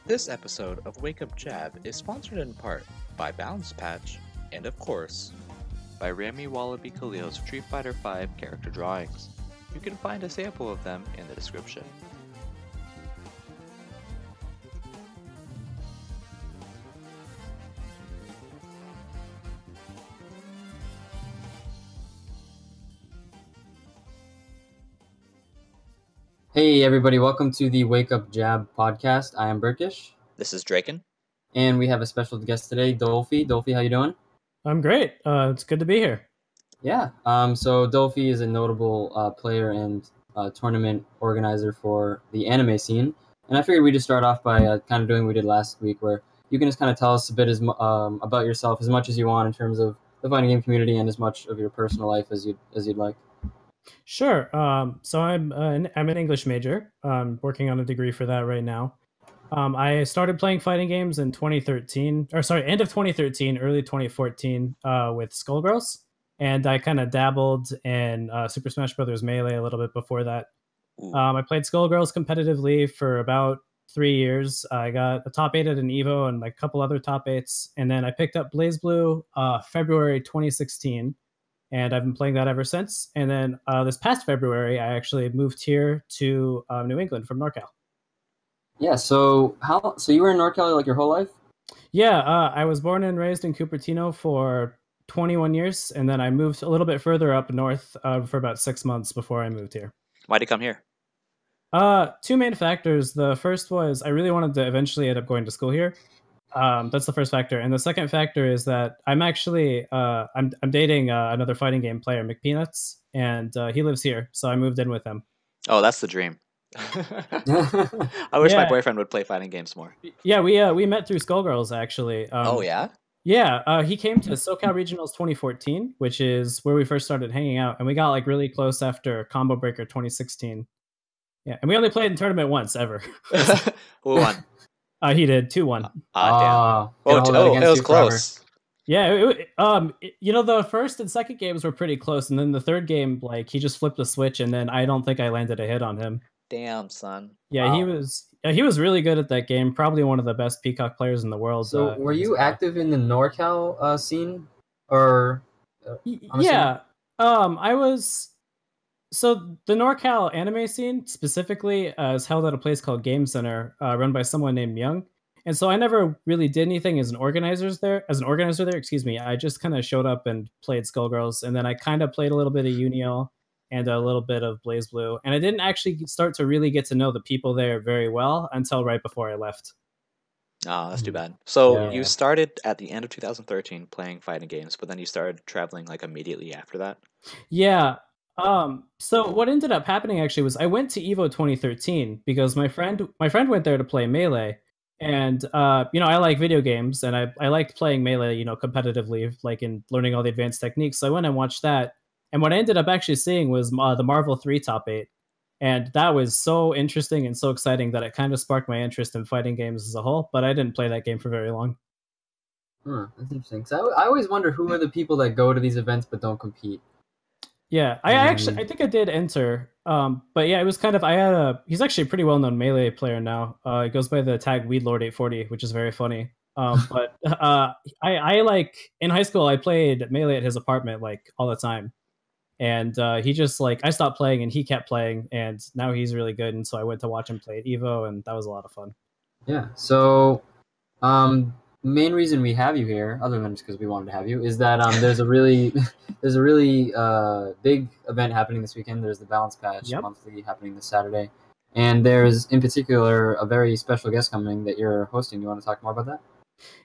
This episode of Wake Up Jab is sponsored in part by Balance Patch and, of course, by Rami Wallaby Khalil's Street Fighter V character drawings. You can find a sample of them in the description. Hey everybody, welcome to the Wake Up Jab podcast. I am Burkish. This is Draken. And we have a special guest today, Dolfy. Dolfy, how you doing? I'm great. It's good to be here. Yeah. So Dolfy is a notable player and tournament organizer for the anime scene. And I figured we'd just start off by kind of doing what we did last week, where you can just kind of tell us a bit about yourself as much as you want in terms of the fighting game community and as much of your personal life as you'd like. Sure. So I'm an English major. I'm working on a degree for that right now. I started playing fighting games in end of 2013, early 2014 with Skullgirls. And I kind of dabbled in Super Smash Bros. Melee a little bit before that. I played Skullgirls competitively for about 3 years. I got a top 8 at an EVO and a couple other top 8s. And then I picked up BlazBlue February 2016. And I've been playing that ever since. And then this past February, I actually moved here to New England from NorCal. Yeah, so you were in NorCal like your whole life? Yeah, I was born and raised in Cupertino for 21 years. And then I moved a little bit further up north for about 6 months before I moved here. Why'd you come here? Two main factors. The first was I really wanted to eventually end up going to school here. That's the first factor. And the second factor is that I'm actually I'm dating another fighting game player, McPeanuts, and he lives here, so I moved in with him. Oh, that's the dream. I wish my boyfriend would play fighting games more. Yeah, we met through Skullgirls actually. Oh yeah? Yeah, he came to SoCal Regionals 2014, which is where we first started hanging out, and we got like really close after Combo Breaker 2016. Yeah, and we only played in tournament once ever. Who won? He did 2-1. Damn. It was close. Yeah, the first and second games were pretty close, and then the third game, like he just flipped the switch, and then I don't think I landed a hit on him. Damn, son. Yeah, wow. He was really good at that game. Probably one of the best Peacock players in the world. So, were you active in the NorCal scene, or? Yeah, I was. So the NorCal anime scene specifically is held at a place called Game Center, run by someone named Young. And so I never really did anything as an organizer there. I just kind of showed up and played Skullgirls, and then I kind of played a little bit of Unio and a little bit of BlazBlue. And I didn't actually start to really get to know the people there very well until right before I left. Oh, that's too bad. So you started at the end of 2013 playing fighting games, but then you started traveling like immediately after that? Yeah. So what ended up happening actually was I went to EVO 2013 because my friend went there to play Melee, and I like video games and I liked playing Melee, competitively, like in learning all the advanced techniques. So I went and watched that, and what I ended up actually seeing was the Marvel 3 top 8, and that was so interesting and so exciting that it kind of sparked my interest in fighting games as a whole. But I didn't play that game for very long. That's interesting. So I always wonder who are the people that go to these events but don't compete. Yeah, I think I did enter. But yeah, it was kind of, he's actually a pretty well-known Melee player now. He goes by the tag Weedlord840, which is very funny. But I like, in high school, I played Melee at his apartment like all the time. And he just I stopped playing and he kept playing, and now he's really good. And so I went to watch him play at EVO, and that was a lot of fun. Yeah, so main reason we have you here, other than just because we wanted to have you, is that there's a really big event happening this weekend. There's the Balance Patch monthly happening this Saturday, and there's in particular a very special guest coming that you're hosting. Do you want to talk more about that?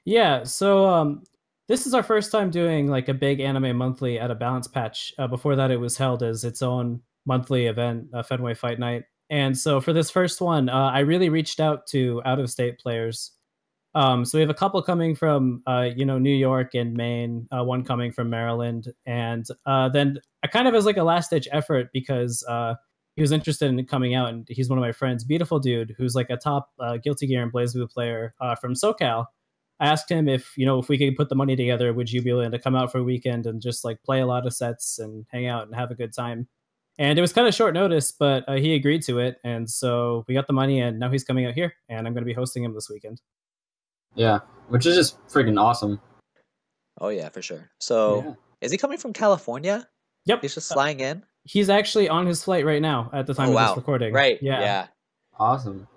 Yeah, so this is our first time doing like a big anime monthly at a Balance Patch. Before that, it was held as its own monthly event, Fenway Fight Night. And so for this first one, I really reached out to out-of-state players. So we have a couple coming from, New York and Maine, one coming from Maryland. And then I kind of as like a last-ditch effort because, he was interested in coming out, and he's one of my friends. Beautiful dude who's like a top Guilty Gear and BlazBlue player from SoCal. I asked him if we could put the money together, would you be willing to come out for a weekend and just like play a lot of sets and hang out and have a good time? And it was kind of short notice, but he agreed to it, and so we got the money, and now he's coming out here, and I'm going to be hosting him this weekend. Yeah, which is just freaking awesome. Oh yeah, for sure. So is he coming from California? Yep. He's just flying in? He's actually on his flight right now at the time of this recording. Right. Yeah. Awesome.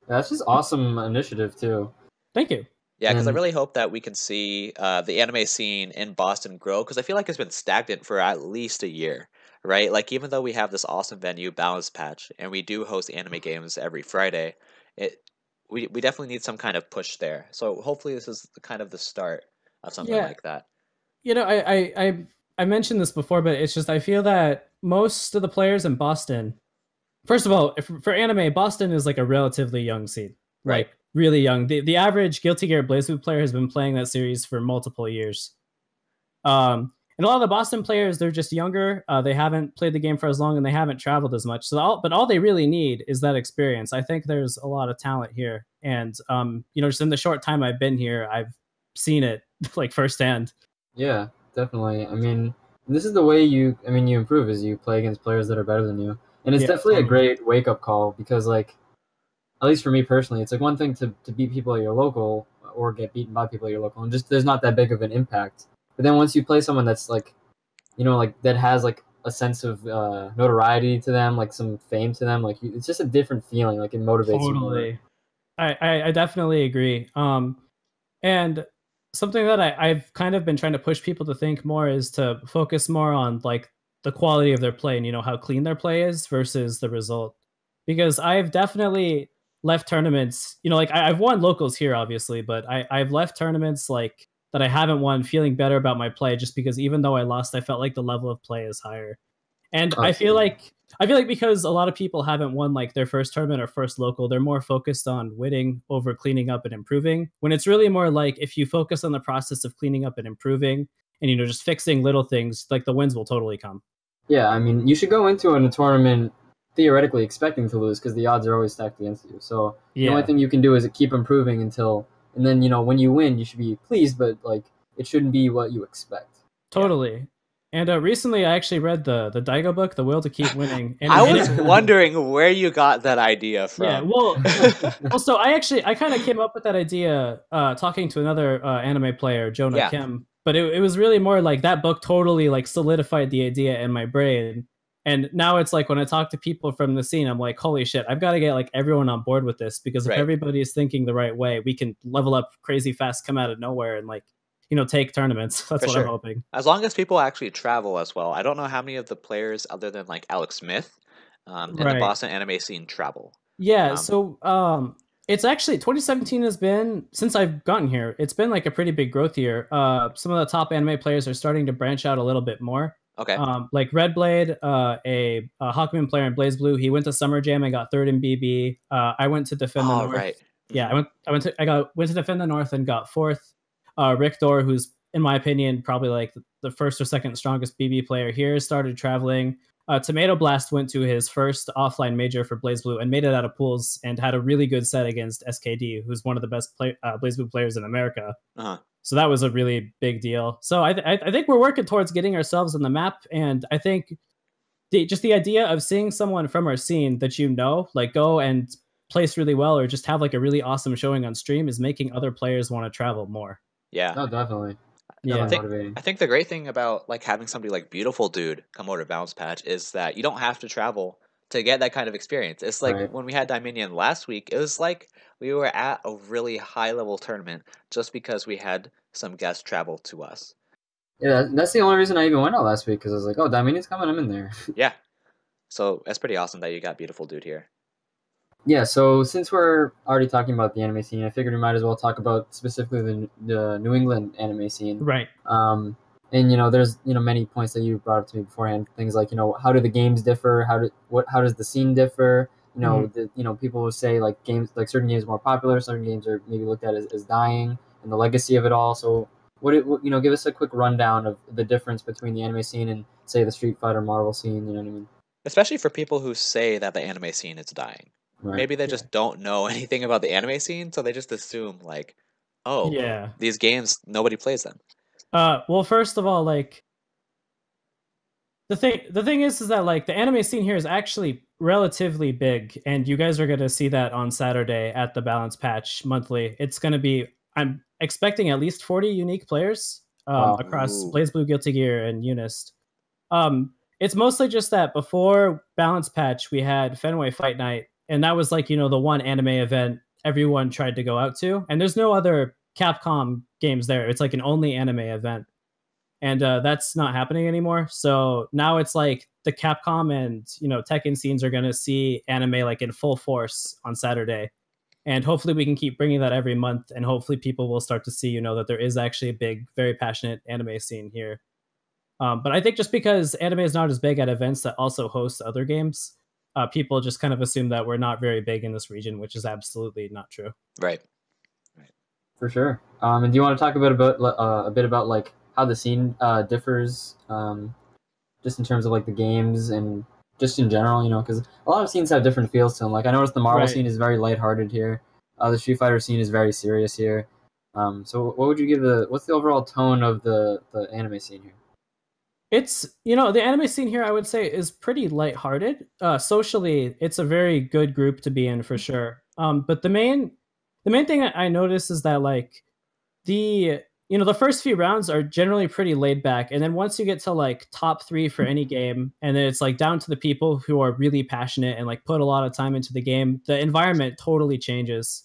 That's just awesome initiative too. Thank you. Yeah, because I really hope that we can see the anime scene in Boston grow, because I feel like it's been stagnant for at least a year, right? Like, even though we have this awesome venue, Balance Patch, and we do host anime games every Friday, we definitely need some kind of push there. So hopefully this is kind of the start of something like that. I mentioned this before, but it's just I feel that most of the players in Boston, first of all, for anime, Boston is like a relatively young scene. Right. Like, really young. The average Guilty Gear BlazBlue player has been playing that series for multiple years. And a lot of the Boston players, they're just younger. They haven't played the game for as long, and they haven't traveled as much. But all they really need is that experience. I think there's a lot of talent here, and just in the short time I've been here, I've seen it like firsthand. Yeah, definitely. I mean, this is the way you improve, is you play against players that are better than you, and it's definitely a great wake up call, because like, at least for me personally, it's like one thing to beat people at your local or get beaten by people at your local, and just there's not that big of an impact. But then once you play someone that's like, like that has like a sense of notoriety to them, like some fame to them, like it's just a different feeling. Like it motivates you more. I definitely agree. And something that I've kind of been trying to push people to think more is to focus more on like the quality of their play and how clean their play is versus the result. Because I've definitely left tournaments, like I've won locals here, obviously, but I've left tournaments like that I haven't won feeling better about my play, just because even though I lost, I felt like the level of play is higher. And I feel like because a lot of people haven't won like their first tournament or first local, they're more focused on winning over cleaning up and improving, when it's really more like if you focus on the process of cleaning up and improving and just fixing little things, like the wins will totally come. Yeah, I mean, you should go into a tournament theoretically expecting to lose, because the odds are always stacked against you. So the only thing you can do is keep improving and then when you win, you should be pleased, but like it shouldn't be what you expect. Totally. And recently I actually read the Daigo book, The Will to Keep Winning. And I was wondering where you got that idea from. Yeah, well, so I kind of came up with that idea talking to another anime player, Jonah Kim. But it was really more like that book totally like solidified the idea in my brain. And now it's like when I talk to people from the scene, I'm like, holy shit, I've got to get like everyone on board with this, because if everybody is thinking the right way, we can level up crazy fast, come out of nowhere, and like, take tournaments. That's what I'm hoping. As long as people actually travel as well. I don't know how many of the players other than like Alex Smith in the Boston anime scene travel. Yeah, so it's actually 2017 has been, since I've gotten here, it's been like a pretty big growth year. Some of the top anime players are starting to branch out a little bit more. Okay. Like Red Blade, a Hawkman player in BlazBlue, he went to Summer Jam and got third in BB. I went to defend the North. Right. Yeah, I went to defend the North and got fourth. Rick Dorr, who's in my opinion probably like the first or second strongest BB player here, started traveling. Tomato Blast went to his first offline major for BlazBlue and made it out of pools and had a really good set against SKD, who's one of the best BlazBlue players in America. So that was a really big deal. So I think we're working towards getting ourselves on the map, and I think just the idea of seeing someone from our scene that like go and place really well or just have like a really awesome showing on stream is making other players want to travel more. Yeah. Oh, definitely. Yeah, I think the great thing about like having somebody like Beautiful Dude come over to Bounce Patch is that you don't have to travel to get that kind of experience. It's like when we had Dominion last week, it was like we were at a really high level tournament just because we had some guests travel to us. Yeah, that's the only reason I even went out last week, because I was like, oh, Dominion's coming, I'm in there. Yeah. So that's pretty awesome that you got Beautiful Dude here. Yeah, so since we're already talking about the anime scene, I figured we might as well talk about specifically the New England anime scene. Right. And there's many points that you brought up to me beforehand. Things like how do the games differ? How does the scene differ? People will say like certain games are more popular, certain games are maybe looked at as dying, and the legacy of it all. So give us a quick rundown of the difference between the anime scene and say the Street Fighter Marvel scene. You know what I mean? Especially for people who say that the anime scene is dying. Right. Maybe they just don't know anything about the anime scene, so they just assume like, oh, Yeah. these games nobody plays them. Well, first of all, like the thing is that like the anime scene here is actually relatively big, and you guys are gonna see that on Saturday at the Balance Patch monthly. It's gonna be, I'm expecting at least 40 unique players Wow. across Ooh. BlazBlue, Guilty Gear, and Unist. It's mostly just that before Balance Patch we had Fenway Fight Night, and that was like, you know, the one anime event everyone tried to go out to, and there's no other Capcom games there. It's like an only anime event, and that's not happening anymore. So now it's like the Capcom and, you know, Tekken scenes are going to see anime like in full force on Saturday, and hopefully we can keep bringing that every month, and hopefully people will start to see, you know, that there is actually a big, very passionate anime scene here. But I think just because anime is not as big at events that also host other games, people just kind of assume that we're not very big in this region, which is absolutely not true. Right. For sure. And do you want to talk a bit about like how the scene differs, just in terms of like the games and just in general, you know, because a lot of scenes have different feels to them. Like I noticed the Marvel Right. scene is very lighthearted here. The Street Fighter scene is very serious here. So what would you give what's the overall tone of the anime scene here? It's, you know, the anime scene here I would say is pretty lighthearted. Socially, it's a very good group to be in for sure. But the main thing I notice is that like the, you know, the first few rounds are generally pretty laid back, and then once you get to like top 3 for any game, and then it's like down to the people who are really passionate and like put a lot of time into the game, the environment totally changes.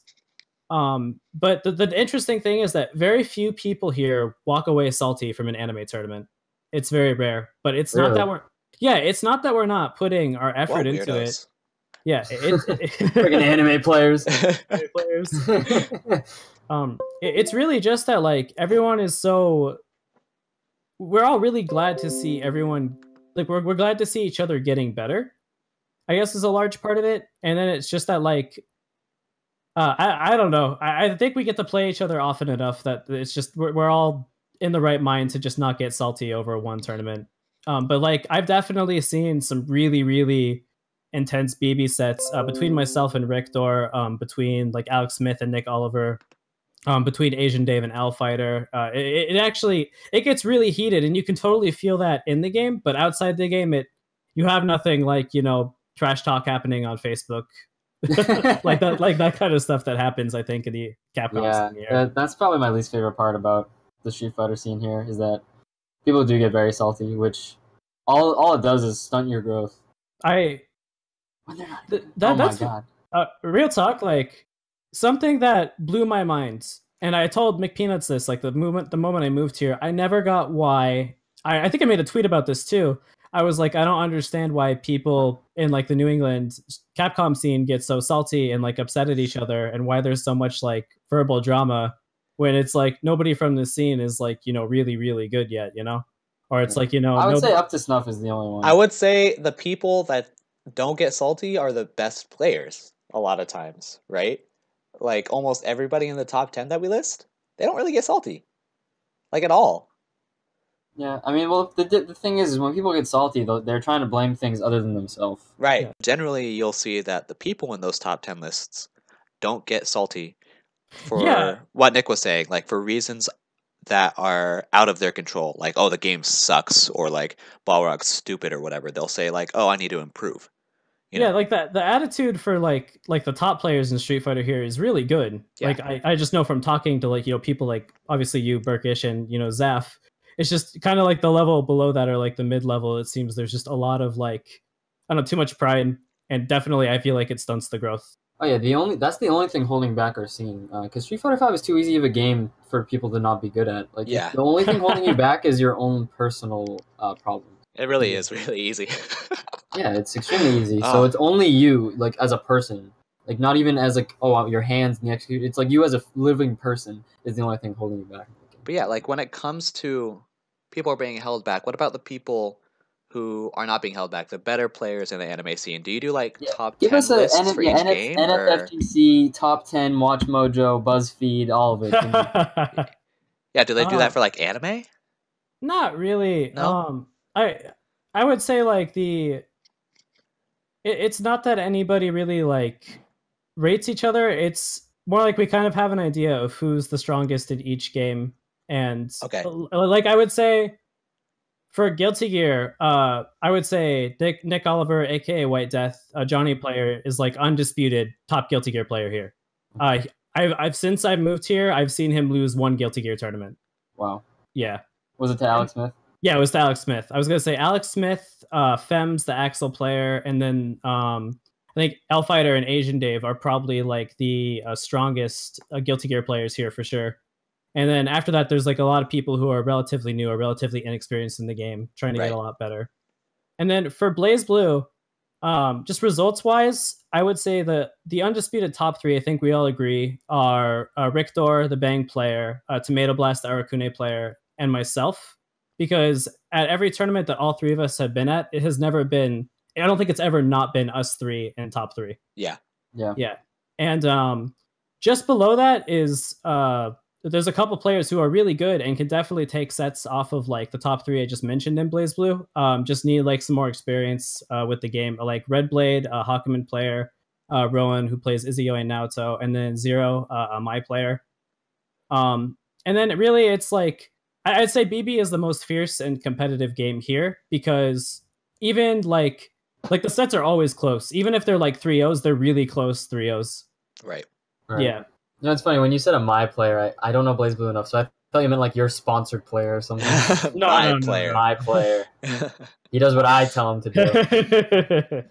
But the interesting thing is that very few people here walk away salty from an anime tournament. It's very rare, but it's not that Really? it's not that we're not putting our effort What into it. weirdos. Yeah, Freaking anime players. players. It's really just that like everyone is so, we're all really glad to see everyone, like we're glad to see each other getting better, I guess, is a large part of it. And then it's just that like I don't know, I think we get to play each other often enough that it's just we're all in the right mind to just not get salty over one tournament. But like I've definitely seen some really really intense BB sets between myself and Richter, between like Alex Smith and Nick Oliver, between Asian Dave and Al Fighter. It actually, it gets really heated, and you can totally feel that in the game. But outside the game, you have nothing like, you know, trash talk happening on Facebook, like that kind of stuff that happens, I think, in the Capcom scene here. That's probably my least favorite part about the Street Fighter scene here is that people do get very salty, which all it does is stunt your growth. When they're not, that's my God. Real talk, like something that blew my mind, and I told McPeanuts this, like the moment I moved here, I never got why. I think I made a tweet about this too. I was like, I don't understand why people in like the New England Capcom scene get so salty and like upset at each other, and why there's so much like verbal drama when it's like nobody from the scene is like, you know, really really good yet, you know, or it's like, you know, I would say Up to Snuff is the only one. I would say the people that don't get salty are the best players a lot of times, right? Like almost everybody in the top 10 that we list, they don't really get salty, like at all. Yeah, I mean, well, the thing is when people get salty, they're trying to blame things other than themselves. Right. Yeah. Generally, you'll see that the people in those top 10 lists don't get salty for what Nick was saying, like for reasons that are out of their control. Like, oh, the game sucks, or like Balrog's stupid or whatever. They'll say like, oh, I need to improve. You know? Like that, the attitude for like the top players in Street Fighter here is really good. Yeah. Like I just know from talking to like, you know, people like obviously you, Burkish, and, you know, Zaf. It's just kind of like the level below that, or like the mid level. It seems there's just a lot of like, I don't know, too much pride, and definitely I feel like it stunts the growth. Oh yeah, that's the only thing holding back our scene, because Street Fighter 5 is too easy of a game for people to not be good at. Like, Yeah. the only thing holding you back is your own personal problem. It really is really easy. Yeah, it's extremely easy. So it's only you, like, as a person. Like, not even as, like, oh, your hands and the execute. It's like you as a living person is the only thing holding you back. But yeah, like when it comes to people are being held back, what about the people who are not being held back, the better players in the anime scene? Do you do like top 10 lists for each game? NFGC, top 10, Watch Mojo, BuzzFeed, all of it. Yeah, do they do that for like anime? Not really. No? I would say like the it's not that anybody really like rates each other. It's more like we kind of have an idea of who's the strongest in each game. And Okay. like I would say for Guilty Gear, I would say Nick Oliver, aka White Death, Johnny player, is like undisputed top Guilty Gear player here. I've since I've moved here, I've seen him lose one Guilty Gear tournament. Wow. Yeah. Was it to Alex Smith? Yeah, it was to Alex Smith. I was gonna say Alex Smith, Fems, the Axel player, and then I think Elfighter and Asian Dave are probably like the strongest Guilty Gear players here for sure. And then after that, there's like a lot of people who are relatively new or relatively inexperienced in the game, trying to get a lot better. And then for Blaze Blue, just results wise, I would say the undisputed top three, I think we all agree, are Rictor, the Bang player, Tomato Blast, the Arakune player, and myself. Because at every tournament that all three of us have been at, it has never been, I don't think it's ever not been us three in top three. Yeah. And just below that is there's a couple players who are really good and can definitely take sets off of like the top three I just mentioned in Blaze Blue. Just need like some more experience with the game, like Red Blade, a Hakumen player, Rowan, who plays Izio and Naoto, and then Zero, my player. And then really it's like, I'd say BB is the most fierce and competitive game here, because even like the sets are always close. Even if they're like 3-0s, they're really close 3-0s. Right. Yeah. You know, it's funny when you said a my player. I don't know Blaze Blue enough, so I thought you meant like your sponsored player or something. My player. My player. He does what I tell him to do.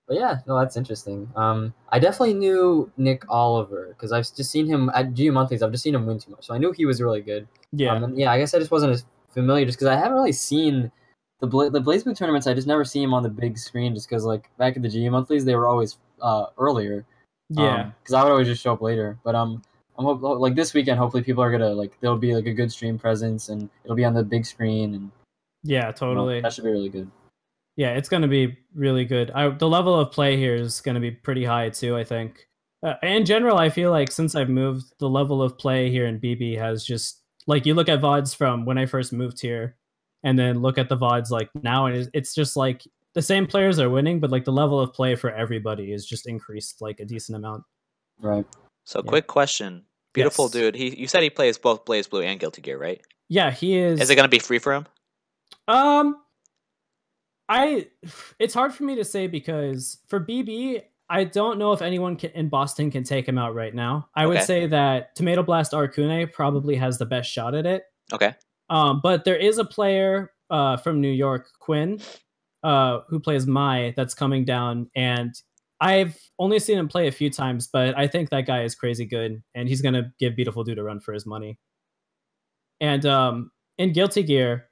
But yeah, no, that's interesting. I definitely knew Nick Oliver because I've just seen him at GU Monthlies. I've just seen him win too much, so I knew he was really good. Yeah. And yeah, I guess I just wasn't as familiar just because I haven't really seen the Blaze Blue tournaments. I just never see him on the big screen just because like back at the GU Monthlies they were always earlier. Yeah. Because I would always just show up later. But I'm like this weekend. Hopefully, people are gonna like there'll be like a good stream presence and it'll be on the big screen and yeah, totally. That should be really good. Yeah, it's gonna be really good. The level of play here is gonna be pretty high too, I think. In general, I feel like since I've moved, the level of play here in BB has just like you look at VODs from when I first moved here, and then look at the VODs like now, and it's just like the same players are winning, but like the level of play for everybody is just increased like a decent amount. Right. So, quick question, beautiful dude. You said he plays both Blaze Blue and Guilty Gear, right? Yeah, he is. Is it gonna be free for him? It's hard for me to say because for BB, I don't know if anyone in Boston can take him out right now. I would say that Tomato Blast Arakune probably has the best shot at it. Okay. But there is a player from New York, Quinn, who plays Mai, that's coming down, and I've only seen him play a few times, but I think that guy is crazy good, and he's gonna give Beautiful Dude a run for his money. And in Guilty Gear,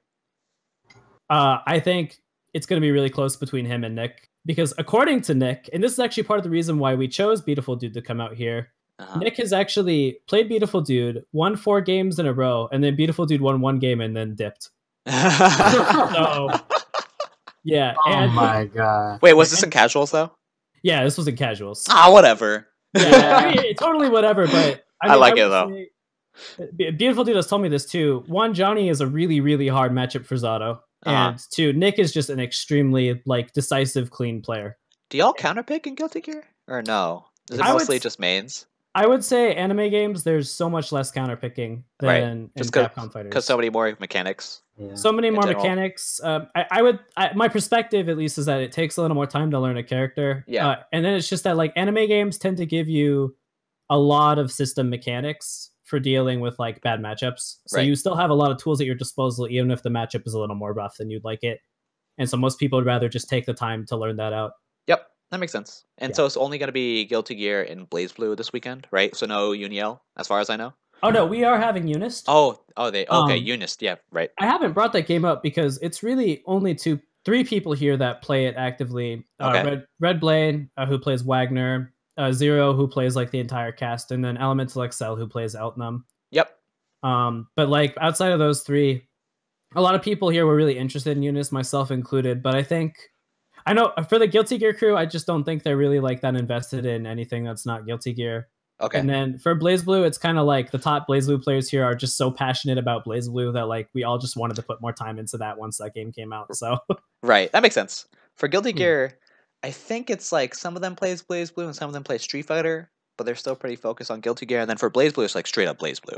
I think it's going to be really close between him and Nick, because according to Nick, and this is actually part of the reason why we chose Beautiful Dude to come out here, Nick has actually played Beautiful Dude, won 4 games in a row, and then Beautiful Dude won 1 game and then dipped. So, yeah. Oh my god. Wait, was this in casuals though? Yeah, this was in casuals. Whatever. Yeah, I mean, totally whatever, but I like it though. Beautiful Dude has told me this too. 1, Johnny is a really, really hard matchup for Zato. And 2, Nick is just an extremely like decisive, clean player. Do y'all counterpick in Guilty Gear? Or no? Is it mostly just mains? I would say anime games, there's so much less counterpicking than in Capcom Fighters. Because so many more mechanics. Yeah. So many more mechanics. My perspective, at least, is that it takes a little more time to learn a character. Yeah. And then it's just that like anime games tend to give you a lot of system mechanics for dealing with like bad matchups. So you still have a lot of tools at your disposal, even if the matchup is a little more rough than you'd like it. And so most people would rather just take the time to learn that out. Yep, that makes sense. And so it's only going to be Guilty Gear and Blaze Blue this weekend, right? So no Uniel, as far as I know. Oh no, we are having Unist. Unist, yeah, right. I haven't brought that game up because it's really only 3 people here that play it actively. Red Blade, who plays Wagner, Zero, who plays like the entire cast, and then Elemental Excel, who plays Eltnum. Yep. But like outside of those 3, a lot of people here were really interested in Eunice, myself included. But I know for the Guilty Gear crew, I just don't think they're really like that invested in anything that's not Guilty Gear. Okay. And then for Blaze Blue, it's kind of like the top Blaze Blue players here are just so passionate about Blaze Blue that like we all just wanted to put more time into that once that game came out. So right, that makes sense. For Guilty Gear, I think it's like some of them plays Blaze Blue and some of them play Street Fighter, but they're still pretty focused on Guilty Gear. And then for Blaze Blue, it's like straight up Blaze Blue,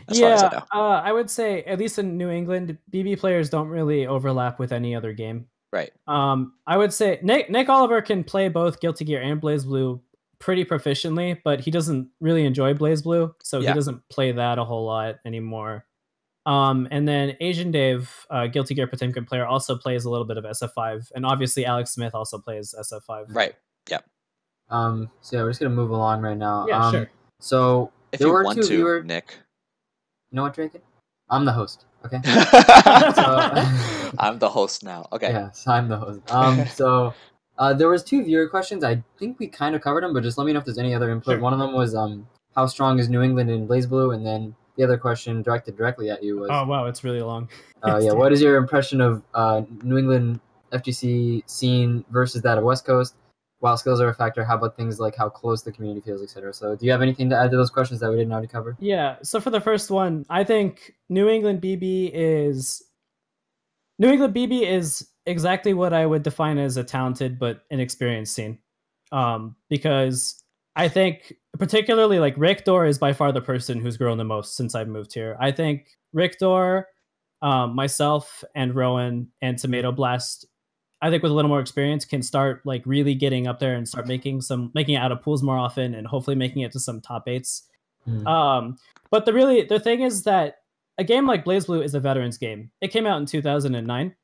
as far as I know. I would say at least in New England, BB players don't really overlap with any other game. Right. I would say Nick Oliver can play both Guilty Gear and Blaze Blue pretty proficiently, but he doesn't really enjoy Blaze Blue, so he doesn't play that a whole lot anymore. And then Asian Dave, Guilty Gear Potemkin player, also plays a little bit of SF5, and obviously Alex Smith also plays SF5. Right. Yeah. So yeah, we're just gonna move along right now. Yeah, sure. So If there you were want two to, viewer... Nick. You know what, Drake? I'm the host. Okay. I'm the host now. Okay. Yes, I'm the host. So there was two viewer questions. I think we kind of covered them, but just let me know if there's any other input. Sure. One of them was how strong is New England in Blaze Blue, and then the other question directed directly at you was, oh wow, it's really long. what is your impression of New England FGC scene versus that of West Coast? While skills are a factor, how about things like how close the community feels, etc.? So do you have anything to add to those questions that we didn't already cover? Yeah, so for the first one, I think New England BB is exactly what I would define as a talented but inexperienced scene. Because I think particularly like Rick Dorr is by far the person who's grown the most since I've moved here. I think Rick Dorr, myself and Rowan and Tomato Blast, I think with a little more experience can start like really getting up there and start making it out of pools more often and hopefully making it to some top 8s. But the thing is that a game like Blaze Blue is a veterans game. It came out in 2009,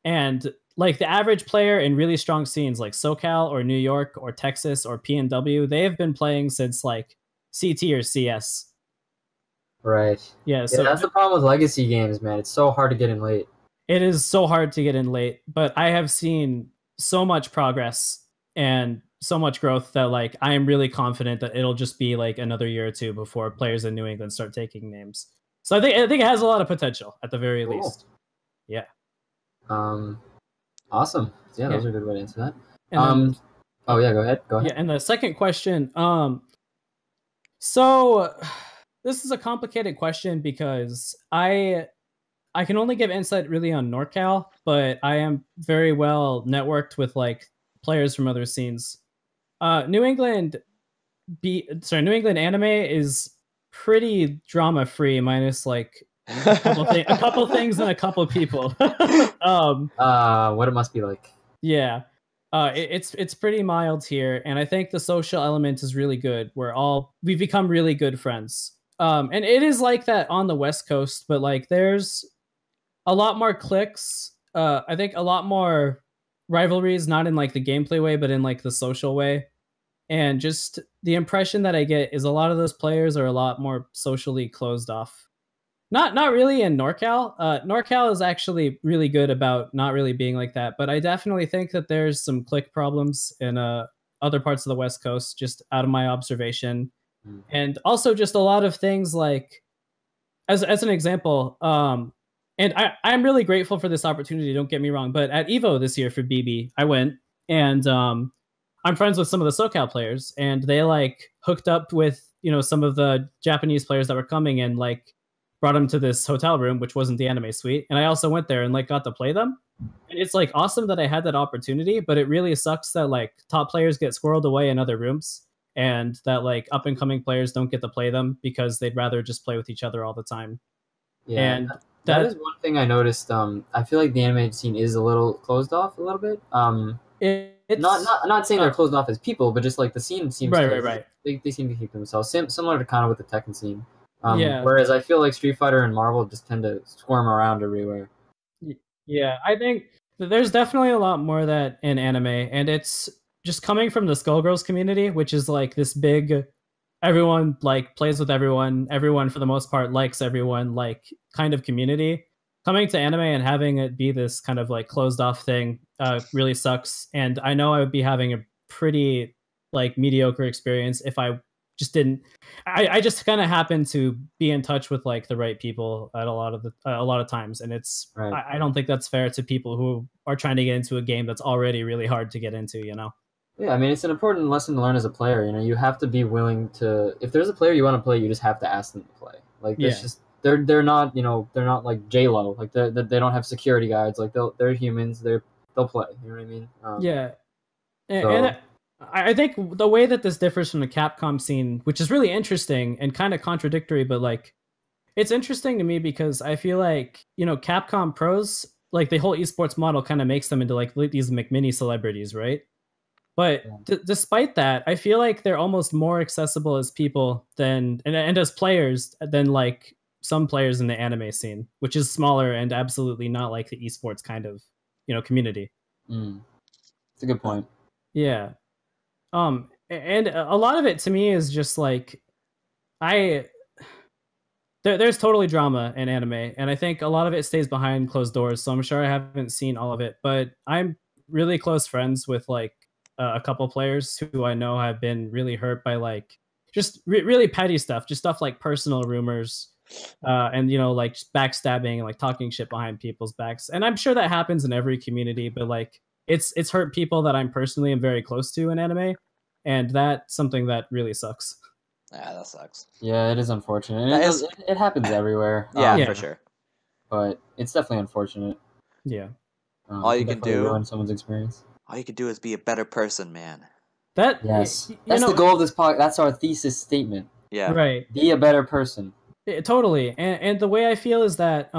and like the average player in really strong scenes like SoCal or New York or Texas or PNW, they have been playing since like CT or CS. Right. Yeah, so that's the problem with legacy games, man. It's so hard to get in late. It is so hard to get in late, but I have seen so much progress and so much growth that like I am really confident that it'll just be like another year or two before players in New England start taking names. So I think it has a lot of potential at the very least. Yeah. Awesome. Yeah, those are a good way to answer that. And go ahead. Yeah, and the second question, so this is a complicated question because I can only give insight really on NorCal, but I am very well networked with like players from other scenes. New England anime is pretty drama free, minus like a couple things and a couple people. What it must be like. Yeah. It's pretty mild here, and I think the social element is really good. We've become really good friends. And it is like that on the West Coast, but like there's a lot more cliques. I think a lot more rivalries, not in like the gameplay way, but in like the social way. And just the impression that I get is a lot of those players are a lot more socially closed off. Not really in NorCal. NorCal is actually really good about not really being like that, but I definitely think that there's some clique problems in other parts of the West Coast, just out of my observation. And also just a lot of things like, as an example, and I'm really grateful for this opportunity, don't get me wrong, but at EVO this year for BB, I went, and I'm friends with some of the SoCal players, and they like hooked up with, some of the Japanese players that were coming and like brought them to this hotel room, which wasn't the anime suite. And I also went there and like got to play them. And it's like awesome that I had that opportunity, but it really sucks that like top players get squirreled away in other rooms, and that like up and coming players don't get to play them because they'd rather just play with each other all the time. Yeah, and that is one thing I noticed. I feel like the anime scene is a little closed off a little bit. It's not saying they're closed off as people, but just like the scene seems right. They seem to keep themselves similar to kind of with the Tekken scene. Yeah. Whereas I feel like Street Fighter and Marvel just tend to squirm around everywhere. Yeah, I think there's definitely a lot more of that in anime, and it's just coming from the Skullgirls community, which is like this big, everyone like plays with everyone for the most part likes everyone, like kind of community. Coming to anime and having it be this kind of like closed off thing really sucks. And I know I would be having a pretty like mediocre experience if I just didn't. I just kind of happen to be in touch with like the right people at a lot of times, and it's right. I don't think that's fair to people who are trying to get into a game that's already really hard to get into. Yeah, I mean, it's an important lesson to learn as a player. You have to be willing to. If there's a player you want to play, you just have to ask them to play. Like, just they're not they're not like J-Lo. Like they don't have security guards. Like they're humans. They'll play. You know what I mean? Yeah. And I think the way that this differs from the Capcom scene, which is really interesting and kind of contradictory, but like it's interesting to me because I feel like, Capcom pros, like the whole esports model kind of makes them into like these McMini celebrities, right? But despite that, I feel like they're almost more accessible as people and as players than like some players in the anime scene, which is smaller and absolutely not like the esports kind of, community. It's a good point. Yeah. And a lot of it to me is just like there's totally drama in anime, and I think a lot of it stays behind closed doors. So I'm sure I haven't seen all of it, but I'm really close friends with like a couple players who I know have been really hurt by like just really petty stuff, just stuff like personal rumors, and like just backstabbing and like talking shit behind people's backs. And I'm sure that happens in every community, but like it's hurt people that I'm personally am very close to in anime, and that's something that really sucks. Yeah, that sucks. Yeah, it is unfortunate. It happens everywhere. Yeah, for sure. But it's definitely unfortunate. Yeah. All you can do ruin someone's experience. All you can do is be a better person, man. That's the goal of this podcast. That's our thesis statement. Yeah. Right. Be a better person. Totally. And the way I feel is that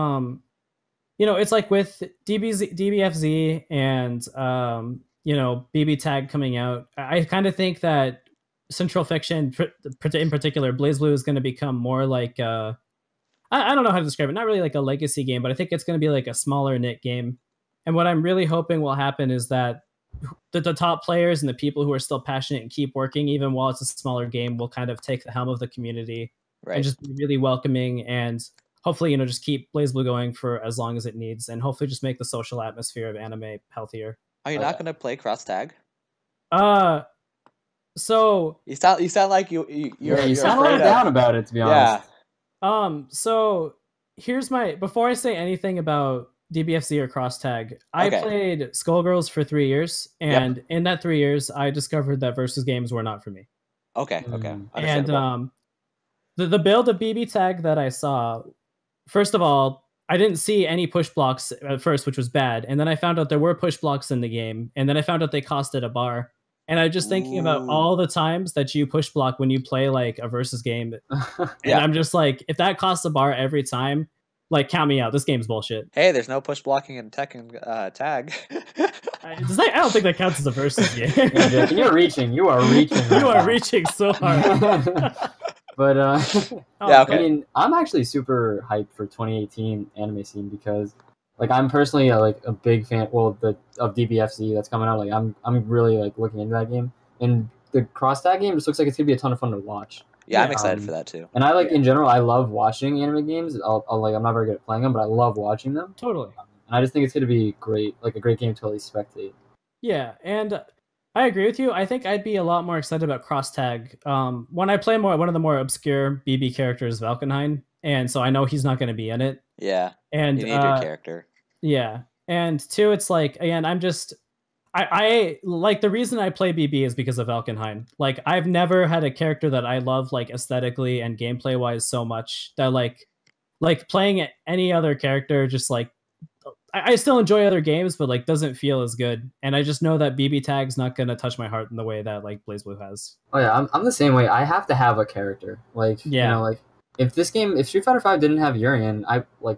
it's like with DBFZ and BB Tag coming out, I kind of think that Central Fiction in particular, BlazBlue, is going to become more like I don't know how to describe it, not really like a legacy game, but I think it's going to be like a smaller knit game. And what I'm really hoping will happen is that the top players and the people who are still passionate and keep working even while it's a smaller game will kind of take the helm of the community, right, and just be really welcoming, and hopefully just keep BlazBlue going for as long as it needs, and hopefully just make the social atmosphere of anime healthier. Are you not going to play cross tag? So you sound like you're sound a little down about it, to be honest. Yeah. So here's before I say anything about DBFZ or cross tag, I played Skullgirls for 3 years, and in that 3 years, I discovered that versus games were not for me. Okay. And the build of BB Tag that I saw, first of all, I didn't see any push blocks at first, which was bad, and then I found out there were push blocks in the game, and then I found out they costed a bar. And I'm just thinking about all the times that you push block when you play like a versus game. And I'm just like, if that costs a bar every time, like count me out. This game's bullshit. Hey, there's no push blocking in Tekken Tag. I don't think that counts as a versus game. Yeah, you're reaching. You are reaching. You are reaching so hard. But I mean, I'm actually super hyped for 2018 anime scene because like I'm personally like a big fan. Well, of DBFZ that's coming out. Like I'm really like looking into that game, and the cross tag game just looks like it's gonna be a ton of fun to watch. Yeah, I'm excited for that too. And I like in general, I love watching anime games. I'm not very good at playing them, but I love watching them. Totally. And I just think it's gonna be great, like a great game to at least spectate. Yeah, and I agree with you. I think I'd be a lot more excited about cross tag when I play one of the more obscure BB characters, Valkenhayn, and so I know he's not going to be in it. Yeah, and you need your character. Yeah, and two, it's like again, I like the reason I play BB is because of Valkenhayn. Like I've never had a character that I love like aesthetically and gameplay wise so much that like playing any other character just like I still enjoy other games, but like doesn't feel as good. And I just know that BB Tag's not gonna touch my heart in the way that like BlazBlue has. Oh yeah, I'm the same way. I have to have a character. Like like if Street Fighter V didn't have Urian,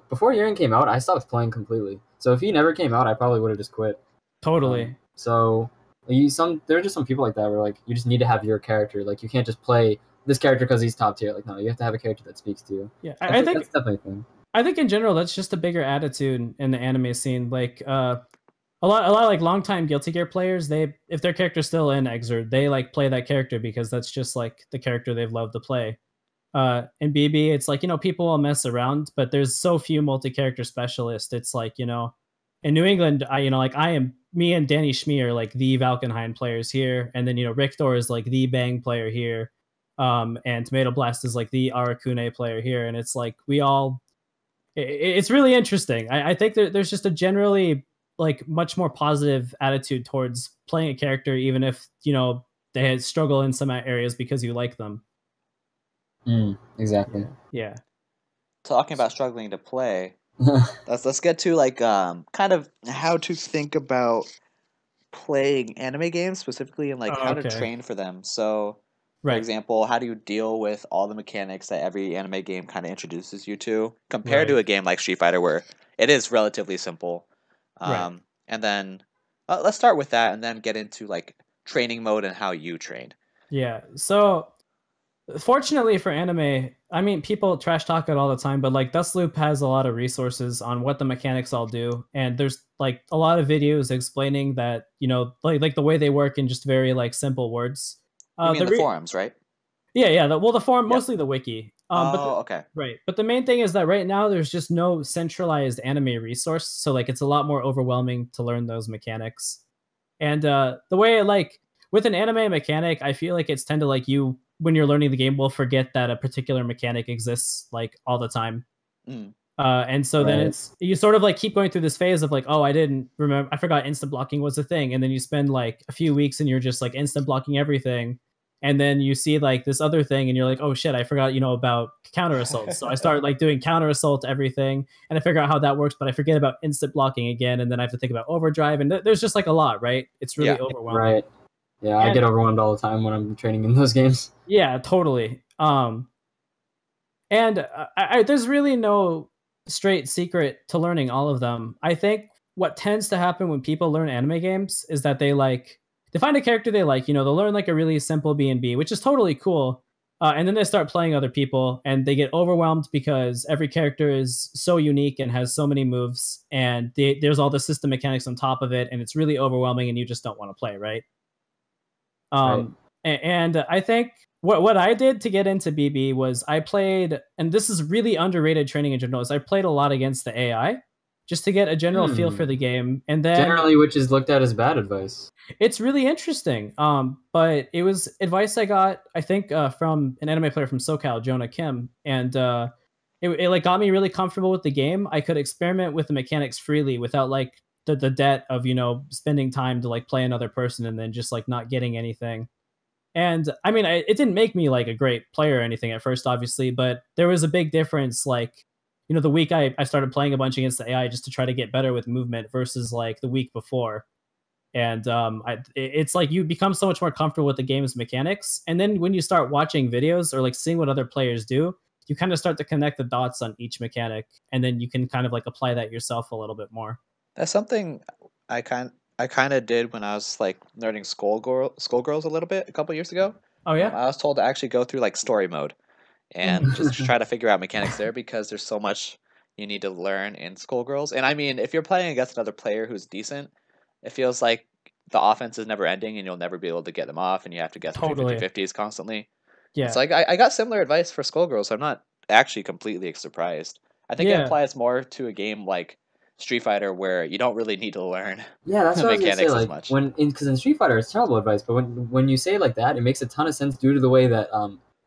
before Urian came out, I stopped playing completely. So if he never came out, I probably would have just quit. Totally. So there are just some people like that where like you just need to have your character. Like you can't just play this character because he's top tier. Like no, you have to have a character that speaks to you. Yeah, I think that's definitely a thing. I think in general that's just a bigger attitude in the anime scene. Like a lot of like longtime Guilty Gear players, if their character's still in Exerd, they like play that character because that's just like the character they've loved to play. In BB, it's like people will mess around, but there's so few multi-character specialists. It's like in New England, me and Danny Schmee are like the Valkenhayn players here, and then Rictor is like the Bang player here, and Tomato Blast is like the Arakune player here, and it's like it's really interesting. I think there's just a generally like much more positive attitude towards playing a character, even if they struggle in some areas because you like them. Exactly. Yeah. Talking about struggling to play, let's get to like kind of how to think about playing anime games specifically and like Oh, how to okay. train for them. So, for Right. example, how do you deal with all the mechanics that every anime game kind of introduces you to compared to Right. a game like Street Fighter where it is relatively simple. Right. And then let's start with that and then get into like training mode and how you train. Yeah. So fortunately for anime, I mean, people trash talk it all the time, but like Dustloop has a lot of resources on what the mechanics all do, and there's like a lot of videos explaining that, like the way they work in just very like simple words. You mean The the forums, right? Yeah, yeah. The forum, Yep. mostly the wiki. Oh, okay. Right, but the main thing is that right now there's just no centralized anime resource, so like it's a lot more overwhelming to learn those mechanics. And the way like with an anime mechanic, I feel like it's tend to like you when you're learning the game will forget that a particular mechanic exists like all the time. Mm. And so then Right. it's you sort of like keep going through this phase of like, oh, I didn't remember, I forgot instant blocking was a thing, and then you spend like a few weeks and you're just like instant blocking everything, and then you see like this other thing and you're like, oh shit, I forgot about counter assaults. So I start like doing counter assault to everything, and I figure out how that works, but I forget about instant blocking again, and then I have to think about overdrive, and there's just like a lot, right? It's really Yeah. overwhelming. Right. Yeah, I And- get overwhelmed all the time when I'm training in those games. Yeah, totally. And there's really no straight secret to learning all of them. I think what tends to happen when people learn anime games is that they find a character they like. They'll learn like a really simple B and B, which is totally cool. And then they start playing other people, and they get overwhelmed because every character is so unique and has so many moves, and there's all the system mechanics on top of it, and it's really overwhelming, and you just don't want to play, right? And I think what I did to get into BB was I played, and this is really underrated training in general, is I played a lot against the AI just to get a general feel for the game. And then Generally, which is looked at as bad advice. it's really interesting. But it was advice I got, I think, from an anime player from SoCal, Jonah Kim, and it like got me really comfortable with the game. I could experiment with the mechanics freely without like the debt of spending time to like play another person and then just like not getting anything. And I mean, it didn't make me like a great player or anything at first, obviously, but there was a big difference. Like, the week I started playing a bunch against the AI just to try to get better with movement versus like the week before. And it's like you become so much more comfortable with the game's mechanics. And then when you start watching videos or like seeing what other players do, you kind of start to connect the dots on each mechanic. And then you can kind of like apply that yourself a little bit more. That's something I kind of did when I was like learning Skullgirls a little bit a couple years ago. Oh, yeah? I was told to actually go through like story mode and just try to figure out mechanics there because there's so much you need to learn in Skullgirls. And I mean, if you're playing against another player who's decent, it feels like the offense is never ending and you'll never be able to get them off and you have to guess Totally. between 50-50s constantly. Yeah. It's like I got similar advice for Skullgirls, so I'm not actually completely surprised. I think it Yeah. applies more to a game like Street Fighter where you don't really need to learn Yeah, that's what I was gonna say. mechanics as Like much. because in Street Fighter it's terrible advice, but when you say it like that, it makes a ton of sense due to the way that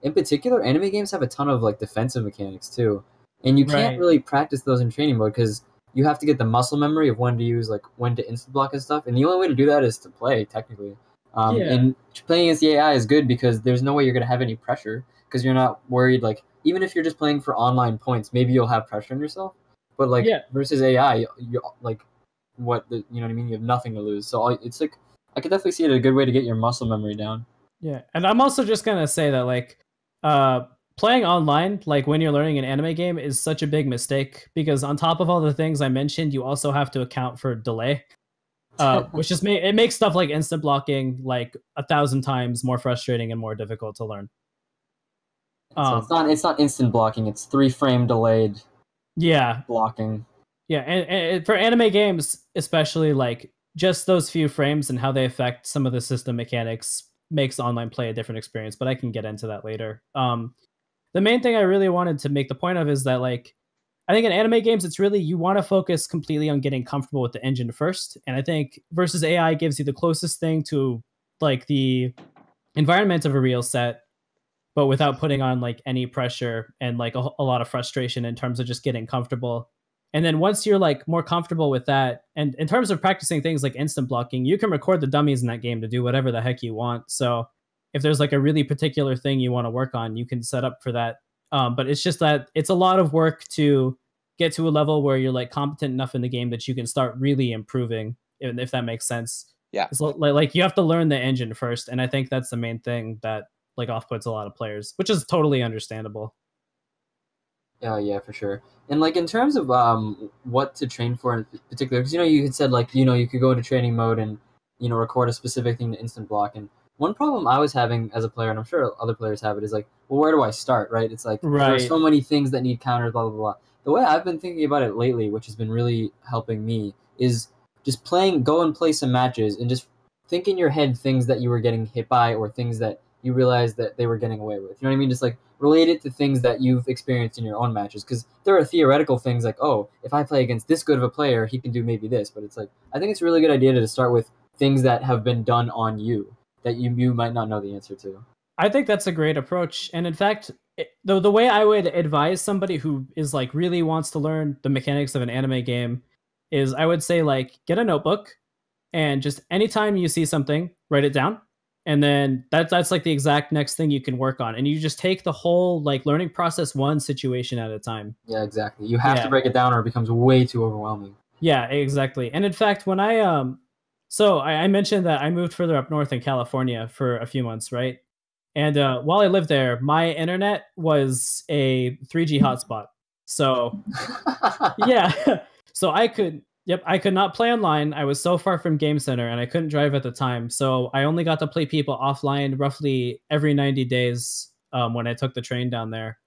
in particular anime games have a ton of like defensive mechanics too, and you can't Right. really practice those in training mode because you have to get the muscle memory of when to use like when to instant block and stuff, and the only way to do that is to play technically. Yeah. And playing against the AI is good because there's no way you're gonna have any pressure because you're not worried. Like even if you're just playing for online points, maybe you'll have pressure on yourself. But like Yeah. versus AI, you're like, you know what I mean? You have nothing to lose. So it's like I could definitely see it as a good way to get your muscle memory down. Yeah, and I'm also just gonna say that like playing online, like when you're learning an anime game, is such a big mistake because on top of all the things I mentioned, you also have to account for delay, which just it makes stuff like instant blocking like 1,000 times more frustrating and more difficult to learn. So it's not instant blocking; it's 3-frame delayed Yeah, blocking. yeah, and for anime games, especially like just those few frames and how they affect some of the system mechanics makes online play a different experience. But I can get into that later. The main thing I really wanted to make the point of is that like I think in anime games it's really you want to focus completely on getting comfortable with the engine first, and I think versus AI gives you the closest thing to like the environment of a real set, but without putting on like any pressure and like a lot of frustration in terms of just getting comfortable. And then once you're like more comfortable with that, and in terms of practicing things like instant blocking, you can record the dummies in that game to do whatever the heck you want. So if there's like a really particular thing you want to work on, you can set up for that. But it's just that it's a lot of work to get to a level where you're like competent enough in the game that you can start really improving, if that makes sense. Yeah. So, like you have to learn the engine first, and I think that's the main thing that like off-puts a lot of players, which is totally understandable. Yeah, for sure. And like in terms of what to train for in particular, because you had said like you could go into training mode and record a specific thing to instant block. And one problem I was having as a player, and I'm sure other players have it, is like, well, where do I start? Right? It's like there are so many things that need counters, blah blah blah. The way I've been thinking about it lately, which has been really helping me, is just go and play some matches and just think in your head things that you were getting hit by or things that you realized that they were getting away with. You know what I mean? Just like relate it to things that you've experienced in your own matches, because there are theoretical things like, oh, if I play against this good of a player, he can do maybe this. But it's like, I think it's a really good idea to start with things that have been done on you that you might not know the answer to. I think that's a great approach. And in fact, the way I would advise somebody who is like really wants to learn the mechanics of an anime game is I would say like get a notebook and just anytime you see something, write it down. And then that's like the exact next thing you can work on. And you just take the whole like learning process one situation at a time. Yeah, exactly. You have to break it down or it becomes way too overwhelming. Yeah, exactly. And in fact, when I mentioned that I moved further up north in California for a few months, right? And while I lived there, my internet was a 3G hotspot. So yeah, so I could not play online. I was so far from Game Center and I couldn't drive at the time. So I only got to play people offline roughly every 90 days when I took the train down there.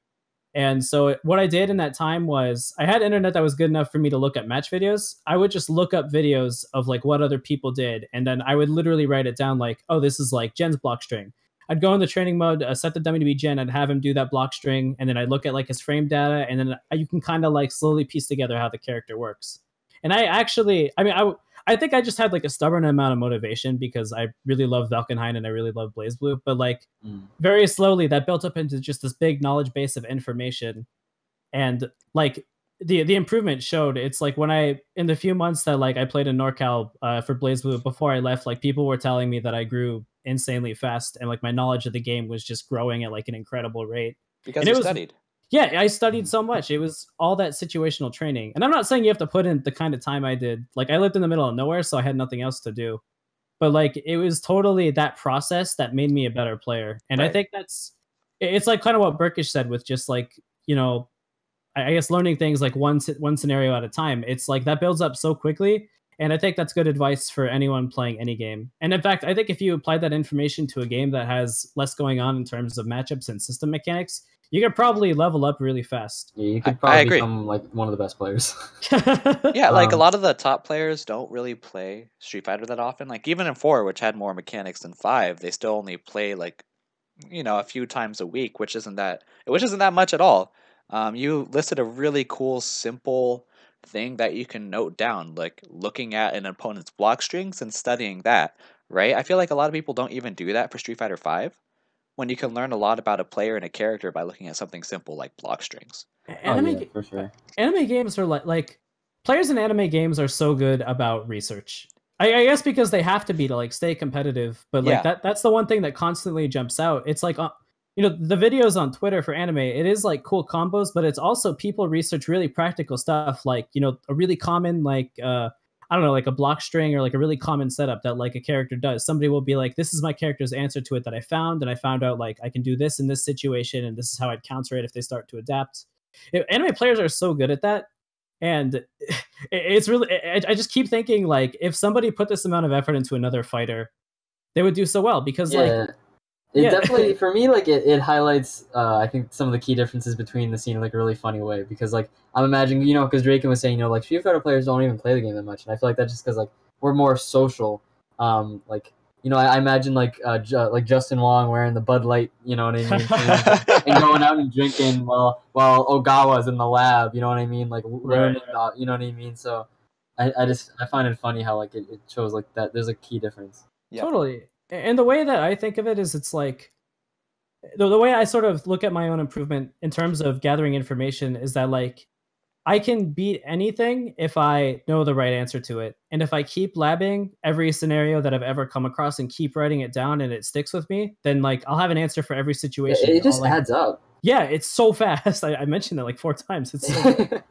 And so what I did in that time was I had internet that was good enough for me to look at match videos. I would just look up videos of like what other people did. And then I would literally write it down like, oh, this is like Jen's block string. I'd go in the training mode, set the dummy to be Jen, I'd have him do that block string. And then I'd look at like his frame data. And then you can kind of like slowly piece together how the character works. And I think I just had like a stubborn amount of motivation because I really love Valkenhayn and I really love BlazBlue. But like very slowly that built up into just this big knowledge base of information. And like the improvement showed. It's like when in the few months that like I played in NorCal for BlazBlue before I left, like people were telling me that I grew insanely fast and like my knowledge of the game was just growing at like an incredible rate. Because you studied. Yeah, I studied so much. It was all that situational training. And I'm not saying you have to put in the kind of time I did. Like I lived in the middle of nowhere, so I had nothing else to do. But like it was totally that process that made me a better player. And right. I think it's like kind of what Burkish said with just like, I guess learning things like one scenario at a time. It's like that builds up so quickly. And I think that's good advice for anyone playing any game. And in fact, I think if you apply that information to a game that has less going on in terms of matchups and system mechanics, you could probably level up really fast. Yeah, you could probably become like one of the best players. Yeah, like a lot of the top players don't really play Street Fighter that often. Like even in 4, which had more mechanics than 5, they still only play like, a few times a week, which isn't that much at all. You listed a really cool, simple thing that you can note down, like looking at an opponent's block strings and studying that, right? I feel like a lot of people don't even do that for Street Fighter 5, when you can learn a lot about a player and a character by looking at something simple like block strings. For sure. Anime games are like players in anime games are so good about research. I guess because they have to be to like stay competitive, but like that's the one thing that constantly jumps out. It's like the videos on Twitter for anime, it is like cool combos, but it's also people research really practical stuff, like, a really common, like, I don't know, like a block string or like a really common setup that like a character does. Somebody will be like, this is my character's answer to it that I found. And I found out like I can do this in this situation. And this is how I'd counter it if they start to adapt. Anime players are so good at that. And it's really, I just keep thinking like, if somebody put this amount of effort into another fighter, they would do so well because definitely, for me, like it highlights, I think, some of the key differences between the scene in like a really funny way. Because like I'm imagining, because Draken was saying, like Street Fighter players don't even play the game that much, and I feel like that's just because like we're more social. I imagine like Justin Wong wearing the Bud Light, you know what I mean, and going out and drinking while Ogawa's in the lab, you know what I mean, like learning about, you know what I mean. So I find it funny how like it shows like that there's a key difference. Yep. Totally. And the way that I think of it is it's like the way I sort of look at my own improvement in terms of gathering information is that like I can beat anything if I know the right answer to it. And if I keep labbing every scenario that I've ever come across and keep writing it down and it sticks with me, then like I'll have an answer for every situation. It just adds up. Yeah, it's so fast. I mentioned it like 4 times. It's so good.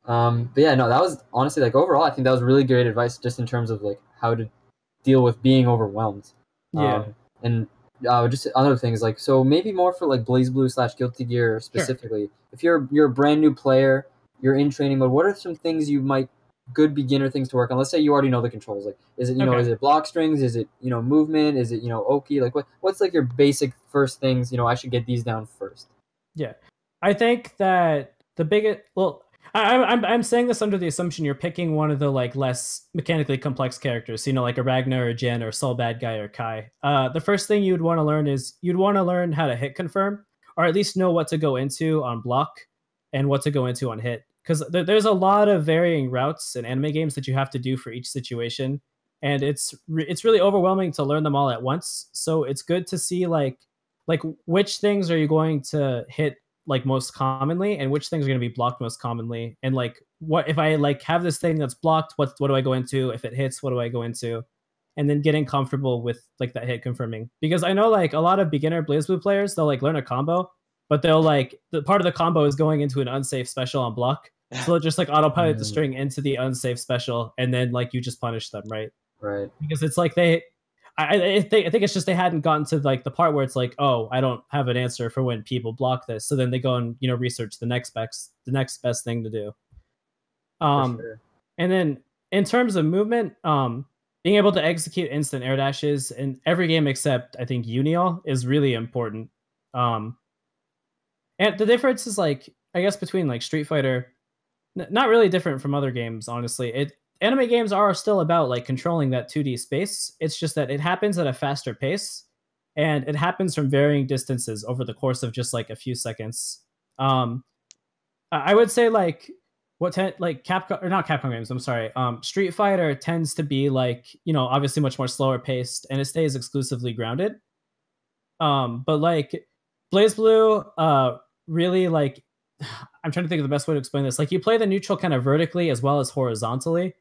But yeah, no, that was honestly like overall, I think that was really great advice just in terms of like how to deal with being overwhelmed. Yeah. And just other things like, so maybe more for like BlazBlue / Guilty Gear specifically. Sure. If you're a brand new player, you're in training mode, what are some things you might good beginner things to work on? Let's say you already know the controls. Like, is it is it block strings? Is it movement? Is it Oki? Like what's like your basic first things? I should get these down first. Yeah, I think that the biggest I'm saying this under the assumption you're picking one of the like less mechanically complex characters, like a Ragnar or Jen or Soul Bad Guy or Kai. The first thing you'd want to learn is you'd want to learn how to hit confirm, or at least know what to go into on block and what to go into on hit. Because there's a lot of varying routes in anime games that you have to do for each situation, and it's really overwhelming to learn them all at once. So it's good to see like which things are you going to hit like most commonly, and which things are going to be blocked most commonly, and like what if I like have this thing that's blocked, what do I go into? If it hits, what do I go into? And then getting comfortable with like that hit confirming, because I know like a lot of beginner BlazBlue players, they'll like learn a combo, but they'll like the part of the combo is going into an unsafe special on block. So they'll just like autopilot the string into the unsafe special, and then like you just punish them, right? Right. Because it's like I think it's just they hadn't gotten to like the part where it's like, oh, I don't have an answer for when people block this. So then they go and research the next best thing to do. Sure. And then in terms of movement, being able to execute instant air dashes in every game except I think Unial is really important. And the difference is like I guess between like Street Fighter. Not really different from other games, honestly. Anime games are still about like controlling that 2D space. It's just that it happens at a faster pace, and it happens from varying distances over the course of just like a few seconds. I would say like like Capcom or not Capcom games. I'm sorry. Street Fighter tends to be like obviously much more slower paced, and it stays exclusively grounded. But like BlazBlue, really like. I'm trying to think of the best way to explain this. Like you play the neutral kind of vertically as well as horizontally,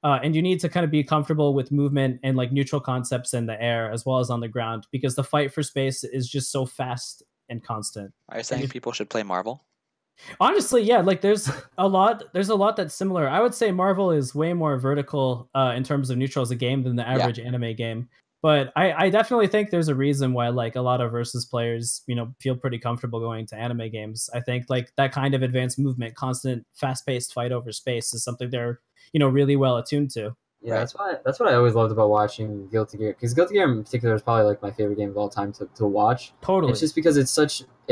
and you need to kind of be comfortable with movement and like neutral concepts in the air as well as on the ground, because the fight for space is just so fast and constant. Are you saying people should play Marvel? Honestly, yeah. Like there's a lot that's similar. I would say Marvel is way more vertical in terms of neutral as a game than the average anime game. But I definitely think there's a reason why like a lot of versus players, feel pretty comfortable going to anime games. I think like that kind of advanced movement, constant fast-paced fight over space is something they're, really well attuned to. Yeah, that's what I always loved about watching Guilty Gear, because Guilty Gear in particular is probably like my favorite game of all time to watch. Totally. It's just because it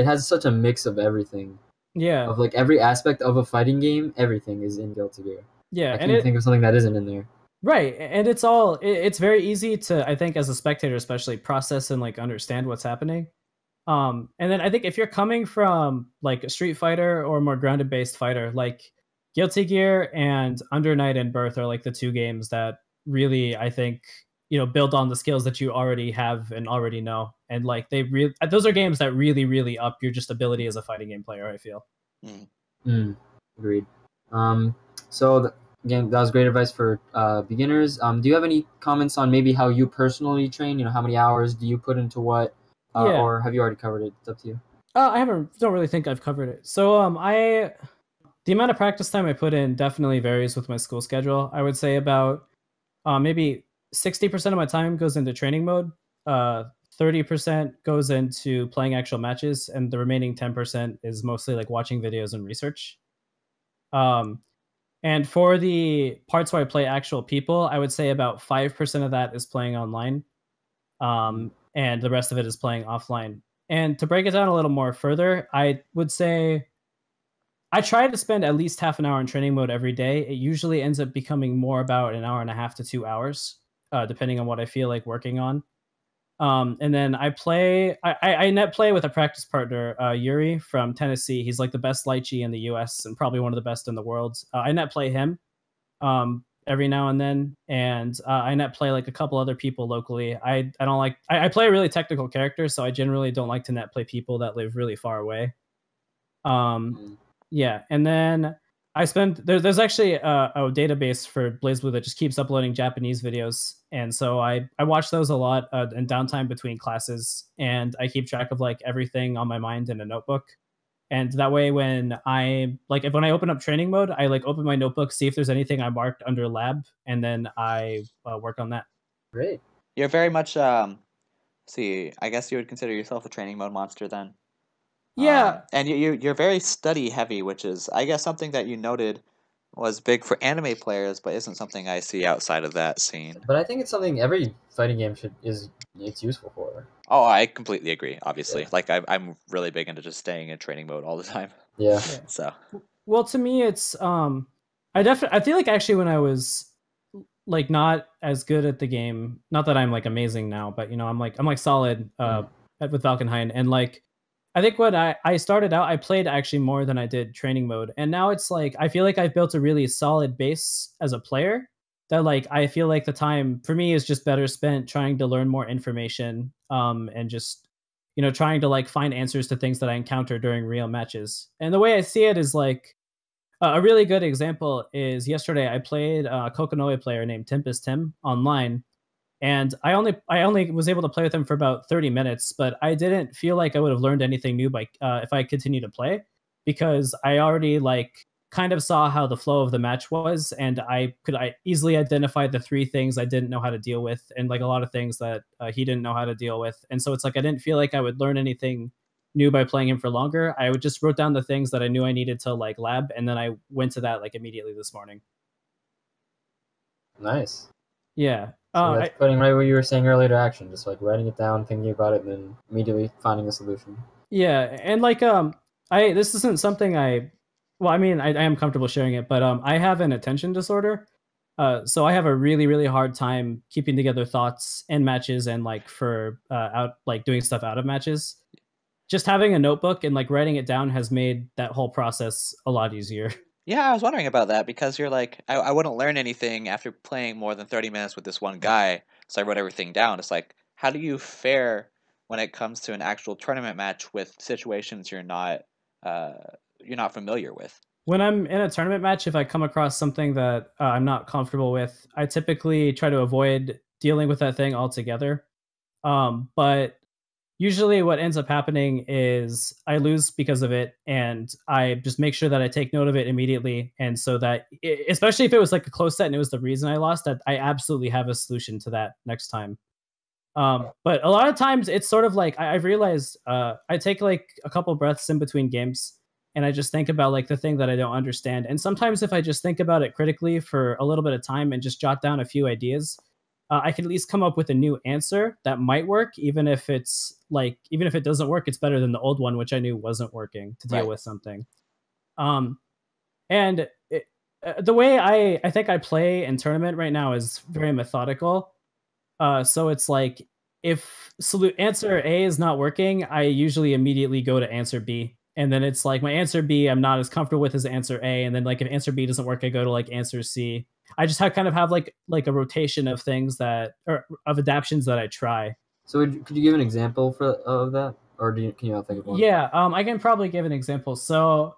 has such a mix of everything. Yeah. Of like every aspect of a fighting game, everything is in Guilty Gear. Yeah, I can't think of something that isn't in there. Right, and it's very easy to, I think, as a spectator especially, process and like understand what's happening. And then I think if you're coming from like a Street Fighter or a more grounded based fighter, like Guilty Gear and Under Night and Birth are like the two games that really, I think, build on the skills that you already have and already know, and like those are games that really really up your just ability as a fighting game player, I feel. Agreed. Again, that was great advice for beginners. Do you have any comments on maybe how you personally train? How many hours do you put into what? Or have you already covered it? It's up to you. I don't really think I've covered it. So the amount of practice time I put in definitely varies with my school schedule. I would say about maybe 60% of my time goes into training mode. 30% goes into playing actual matches, and the remaining 10% is mostly like watching videos and research. And for the parts where I play actual people, I would say about 5% of that is playing online. And the rest of it is playing offline. And to break it down a little more further, I would say I try to spend at least half an hour in training mode every day. It usually ends up becoming more about an hour and a half to 2 hours, depending on what I feel like working on. And then I net play with a practice partner, Yuri from Tennessee. He's like the best lychee in the US and probably one of the best in the world. I net play him every now and then, and I net play like a couple other people locally. I don't like I play a really technical character, so I generally don't like to net play people that live really far away. Yeah, and then there's actually a database for BlazBlue that just keeps uploading Japanese videos, and so I watch those a lot in downtime between classes, and I keep track of like everything on my mind in a notebook. And that way, when I open up training mode, I like open my notebook, see if there's anything I marked under lab, and then I work on that. Great. You're very much see, I guess you would consider yourself a training mode monster then. Yeah, And you're very study heavy, which is, I guess, something that you noted was big for anime players, but isn't something I see outside of that scene. But I think it's something every fighting game it's useful for. Oh, I completely agree. Obviously, Yeah. like I'm really big into just staying in training mode all the time. Yeah. Yeah. So Well, to me, it's I feel like actually when I was like not as good at the game, not that I'm like amazing now, but I'm like solid with Valkenhayn, and like I think when I started out, I played actually more than I did training mode, and now it's like I feel like I've built a really solid base as a player. That like I feel like the time for me is just better spent trying to learn more information, and just trying to like find answers to things that I encounter during real matches. And the way I see it is like a really good example is yesterday I played a Kokonoe player named Tempest Tim online, and I only was able to play with him for about 30 minutes, but I didn't feel like I would have learned anything new by if I continued to play, because I already like kind of saw how the flow of the match was, and I easily identify the three things I didn't know how to deal with, and like a lot of things that he didn't know how to deal with. And so it's like I didn't feel like I would learn anything new by playing him for longer. I would just wrote down the things that I knew I needed to like lab, and then I went to that like immediately this morning. Nice. Yeah. So that's putting right what you were saying earlier to action, just like writing it down, thinking about it, and then immediately finding a solution. Yeah, and like this isn't something well, I mean, I am comfortable sharing it, but I have an attention disorder. So I have a really, really hard time keeping together thoughts in matches, and like for out like doing stuff out of matches. Just having a notebook and like writing it down has made that whole process a lot easier. yeah, I was wondering about that because you're like, I wouldn't learn anything after playing more than 30 minutes with this one guy, so I wrote everything down. It's like, how do you fare when it comes to an actual tournament match with situations you're not familiar with? When I'm in a tournament match, if I come across something that I'm not comfortable with, I typically try to avoid dealing with that thing altogether. But usually what ends up happening is I lose because of it, and I just make sure that I take note of it immediately, and so that especially if it was like a close set and it was the reason I lost, that I absolutely have a solution to that next time. But a lot of times it's sort of like I've realized I take like a couple breaths in between games, and I just think about like the thing that I don't understand, and sometimes if I just think about it critically for a little bit of time and just jot down a few ideas, I can at least come up with a new answer that might work, even if it doesn't work, it's better than the old one, which I knew wasn't working to deal with something. And the way I think I play in tournament right now is very methodical. So it's like if answer A is not working, I usually immediately go to answer B. And then it's like my answer B I'm not as comfortable with as answer A. And then like if answer B doesn't work, I go to like answer C. I just kind of have like a rotation of things of adaptions that I try. So could you give an example of that, or can you not think of one? Yeah, I can probably give an example. So,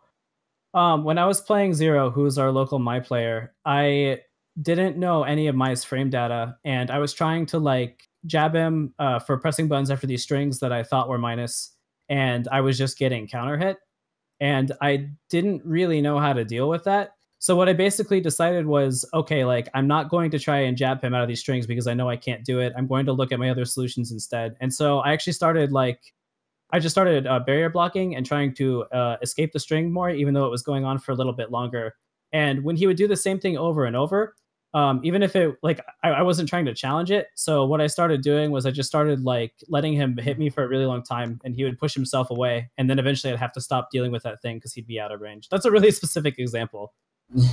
when I was playing Zero, who's our local My player, I didn't know any of Mai's frame data, and I was trying to like jab him for pressing buttons after these strings that I thought were minus, and I was just getting counter hit, and I didn't really know how to deal with that. So what I basically decided was, okay, like I'm not going to try and jab him out of these strings because I know I can't do it. I'm going to look at my other solutions instead. And so I actually started barrier blocking and trying to escape the string more, even though it was going on for a little bit longer. And when he would do the same thing over and over, even if it like I wasn't trying to challenge it. So what I started doing was I just started like letting him hit me for a really long time, and he would push himself away. And then eventually I'd have to stop dealing with that thing because he'd be out of range. That's a really specific example.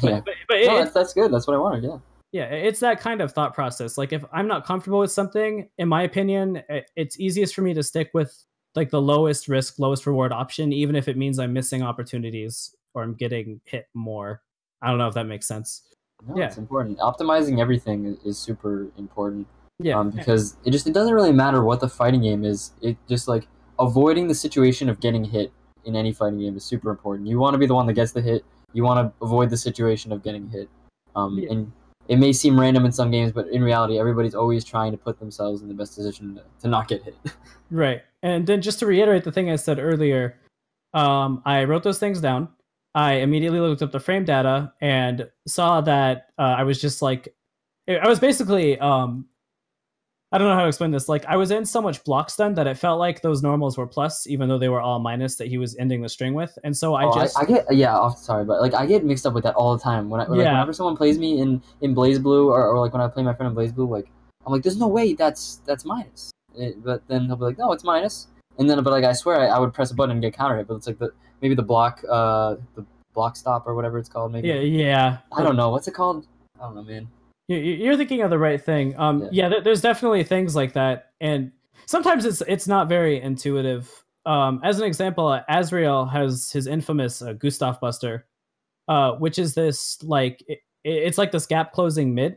Yeah, but that's good. That's what I wanted. Yeah. Yeah, it's that kind of thought process. Like if I'm not comfortable with something, in my opinion, it's easiest for me to stick with like the lowest risk, lowest reward option, even if it means I'm missing opportunities or I'm getting hit more. I don't know if that makes sense. No, yeah, it's important. Optimizing everything is super important. Yeah, because it doesn't really matter what the fighting game is. It just like avoiding the situation of getting hit in any fighting game is super important. You want to be the one that gets the hit. You want to avoid the situation of getting hit. And it may seem random in some games, but in reality, everybody's always trying to put themselves in the best position to not get hit. Right. And then just to reiterate the thing I said earlier, I wrote those things down. I immediately looked up the frame data and saw that I was just like, I was basically, I don't know how to explain this. Like, I was in so much block stun that it felt like those normals were plus, even though they were all minus that he was ending the string with. And so I get sorry, but like I get mixed up with that all the time. Like whenever someone plays me in Blaze Blue or like when I play my friend in Blaze Blue, like I'm like, there's no way that's minus. But then he'll be like, no, it's minus. And then but like I swear I would press a button and get counter hit, but it's like maybe the block stop or whatever it's called. Maybe yeah. I don't know what's it called. I don't know, man. You're thinking of the right thing. There's definitely things like that, and sometimes it's not very intuitive. As an example, Azrael has his infamous Gustav Buster, which is this like it's like this gap closing mid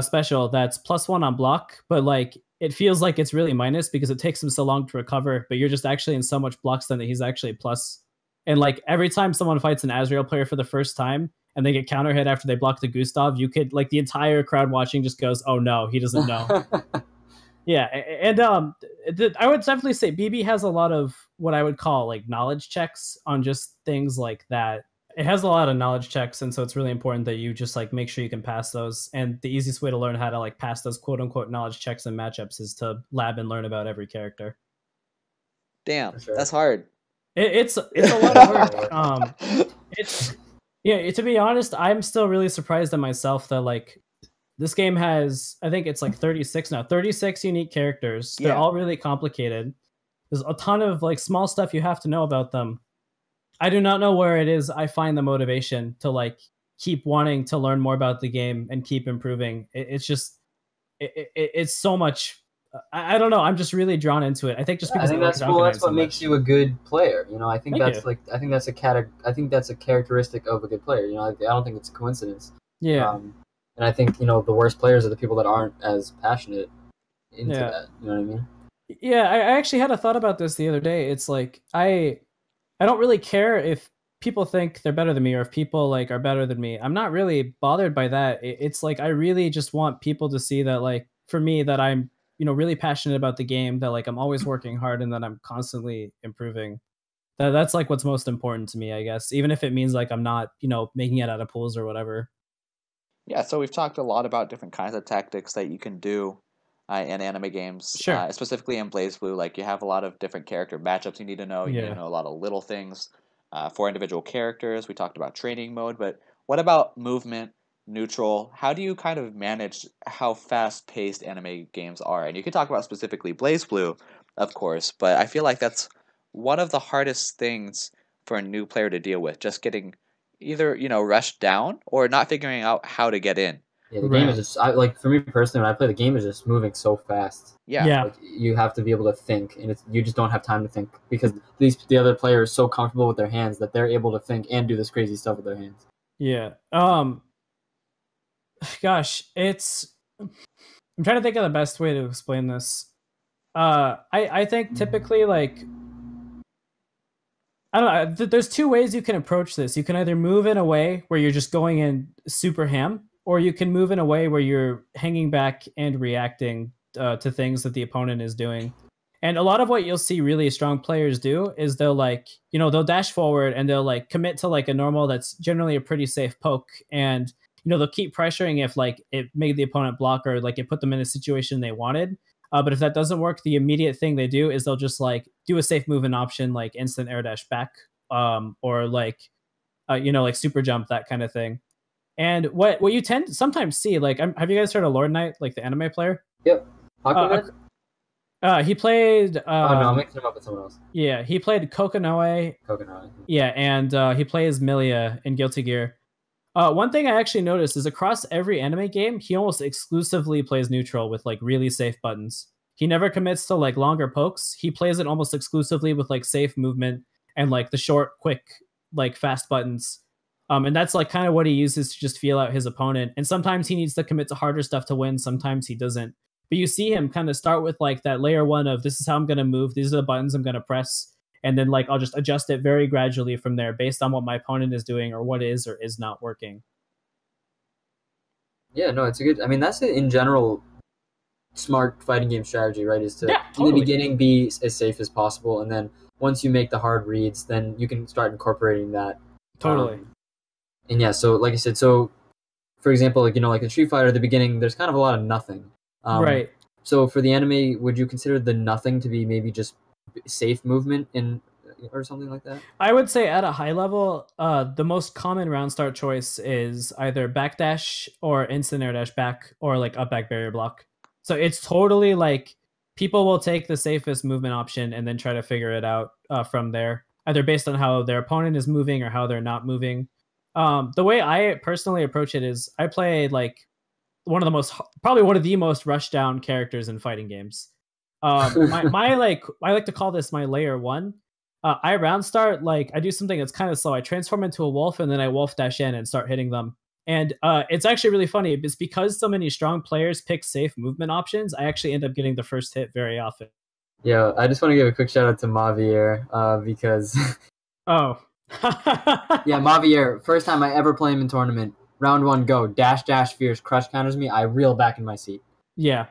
special that's +1 on block, but like it feels like it's really minus because it takes him so long to recover. But you're just actually in so much block stun that he's actually plus. And like every time someone fights an Azrael player for the first time, and they get counter hit after they block the Gustav, you could like the entire crowd watching just goes, "Oh no, he doesn't know." Yeah, and I would definitely say BB has a lot of what I would call like knowledge checks on just things like that. It has a lot of knowledge checks, and so it's really important that you just like make sure you can pass those. And the easiest way to learn how to like pass those quote unquote knowledge checks and matchups is to lab and learn about every character. Damn, that's hard. It's a lot of work. Yeah, to be honest, I'm still really surprised at myself that like this game has, I think it's like 36 now, 36 unique characters. They're all really complicated. There's a ton of like small stuff you have to know about them. I do not know where it is I find the motivation to like keep wanting to learn more about the game and keep improving. It's just, it's so much. I don't know. I'm just really drawn into it. I think just because that's what makes you a good player. You know, I think that's a characteristic of a good player. You know, I don't think it's a coincidence. Yeah. And I think the worst players are the people that aren't as passionate into that. You know what I mean? Yeah, I actually had a thought about this the other day. It's like I don't really care if people think they're better than me or if people like are better than me. I'm not really bothered by that. It's like I really just want people to see that like for me that I'm really passionate about the game, that like I'm always working hard and that I'm constantly improving. That's like what's most important to me, I guess, even if it means like I'm not, making it out of pools or whatever. Yeah, so we've talked a lot about different kinds of tactics that you can do in anime games. Sure. Specifically in Blaze Blue, like you have a lot of different character matchups you need to know. You need to know a lot of little things for individual characters. We talked about training mode, but what about movement? Neutral. How do you kind of manage how fast-paced anime games are? And you can talk about specifically Blaze Blue, of course, but I feel like that's one of the hardest things for a new player to deal with, just getting either, rushed down or not figuring out how to get in. Yeah, the game is just like for me personally, when I play the game, is just moving so fast. Yeah. Like, you have to be able to think, and you just don't have time to think because the other player is so comfortable with their hands that they're able to think and do this crazy stuff with their hands. Yeah. Gosh, I'm trying to think of the best way to explain this. I think typically like I don't know. There's two ways you can approach this. You can either move in a way where you're just going in super ham, or you can move in a way where you're hanging back and reacting to things that the opponent is doing. And a lot of what you'll see really strong players do is they'll like, they'll dash forward and they'll like commit to like a normal that's generally a pretty safe poke. And, they'll keep pressuring if like it made the opponent block or like it put them in a situation they wanted. But if that doesn't work, the immediate thing they do is they'll just like do a safe movement option, like instant air dash back, or like, like super jump, that kind of thing. And what you tend to sometimes see, like, have you guys heard of Lord Knight, like the anime player? Yep. He played. Oh no, I'm mixing him up with someone else. Yeah, he played Kokonoe. Yeah, and he plays Milia in Guilty Gear. One thing I actually noticed is across every anime game, he almost exclusively plays neutral with like really safe buttons. He never commits to like longer pokes. He plays it almost exclusively with like safe movement and like the short, quick, like fast buttons. And that's like kind of what he uses to just feel out his opponent. And sometimes he needs to commit to harder stuff to win. Sometimes he doesn't. But you see him kind of start with like that layer one of this is how I'm going to move. These are the buttons I'm going to press. And then like I'll just adjust it very gradually from there based on what my opponent is doing or what is or is not working. Yeah, no, it's a good. I mean, that's it in general. smart fighting game strategy, right? Is to totally. in the beginning be as safe as possible, and then once you make the hard reads, then you can start incorporating that. Totally. And yeah, so like I said, so for example, like like in Street Fighter at the beginning, there's kind of a lot of nothing. Right. So for the anime, would you consider the nothing to be maybe just safe movement or something like that? I would say at a high level, the most common round start choice is either backdash or instant air dash back or like up back barrier block. So it's totally like people will take the safest movement option and then try to figure it out from there, either based on how their opponent is moving or how they're not moving. The way I personally approach it is I play like probably one of the most rushed down characters in fighting games. My like I like to call this my layer 1. I round start, like I do something that's kind of slow. I transform into a wolf and then I wolf dash in and start hitting them. And it's actually really funny. It's because so many strong players pick safe movement options, I actually end up getting the first hit very often. Yeah, I just want to give a quick shout out to Mavier because oh. yeah, Mavier, first time I ever play him in tournament. Round 1, go. Dash, fierce, crush counters me. I reel back in my seat. Yeah.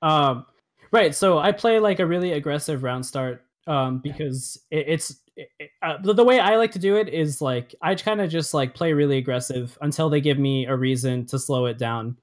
Right, so I play like a really aggressive round start because the way I like to do it is like I kind of just like play really aggressive until they give me a reason to slow it down.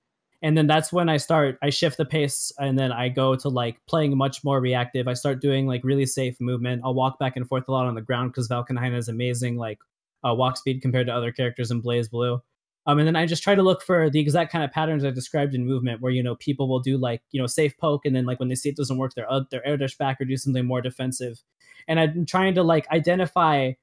And then that's when I shift the pace and then I go to like playing much more reactive. I start doing like really safe movement. I'll walk back and forth a lot on the ground because Valkenhayn has amazing like walk speed compared to other characters in Blaze Blue. And then I just try to look for the exact kind of patterns I described in movement where, people will do like, safe poke. And then like when they see it doesn't work, they're air dash back or do something more defensive. And I'm trying to like identify.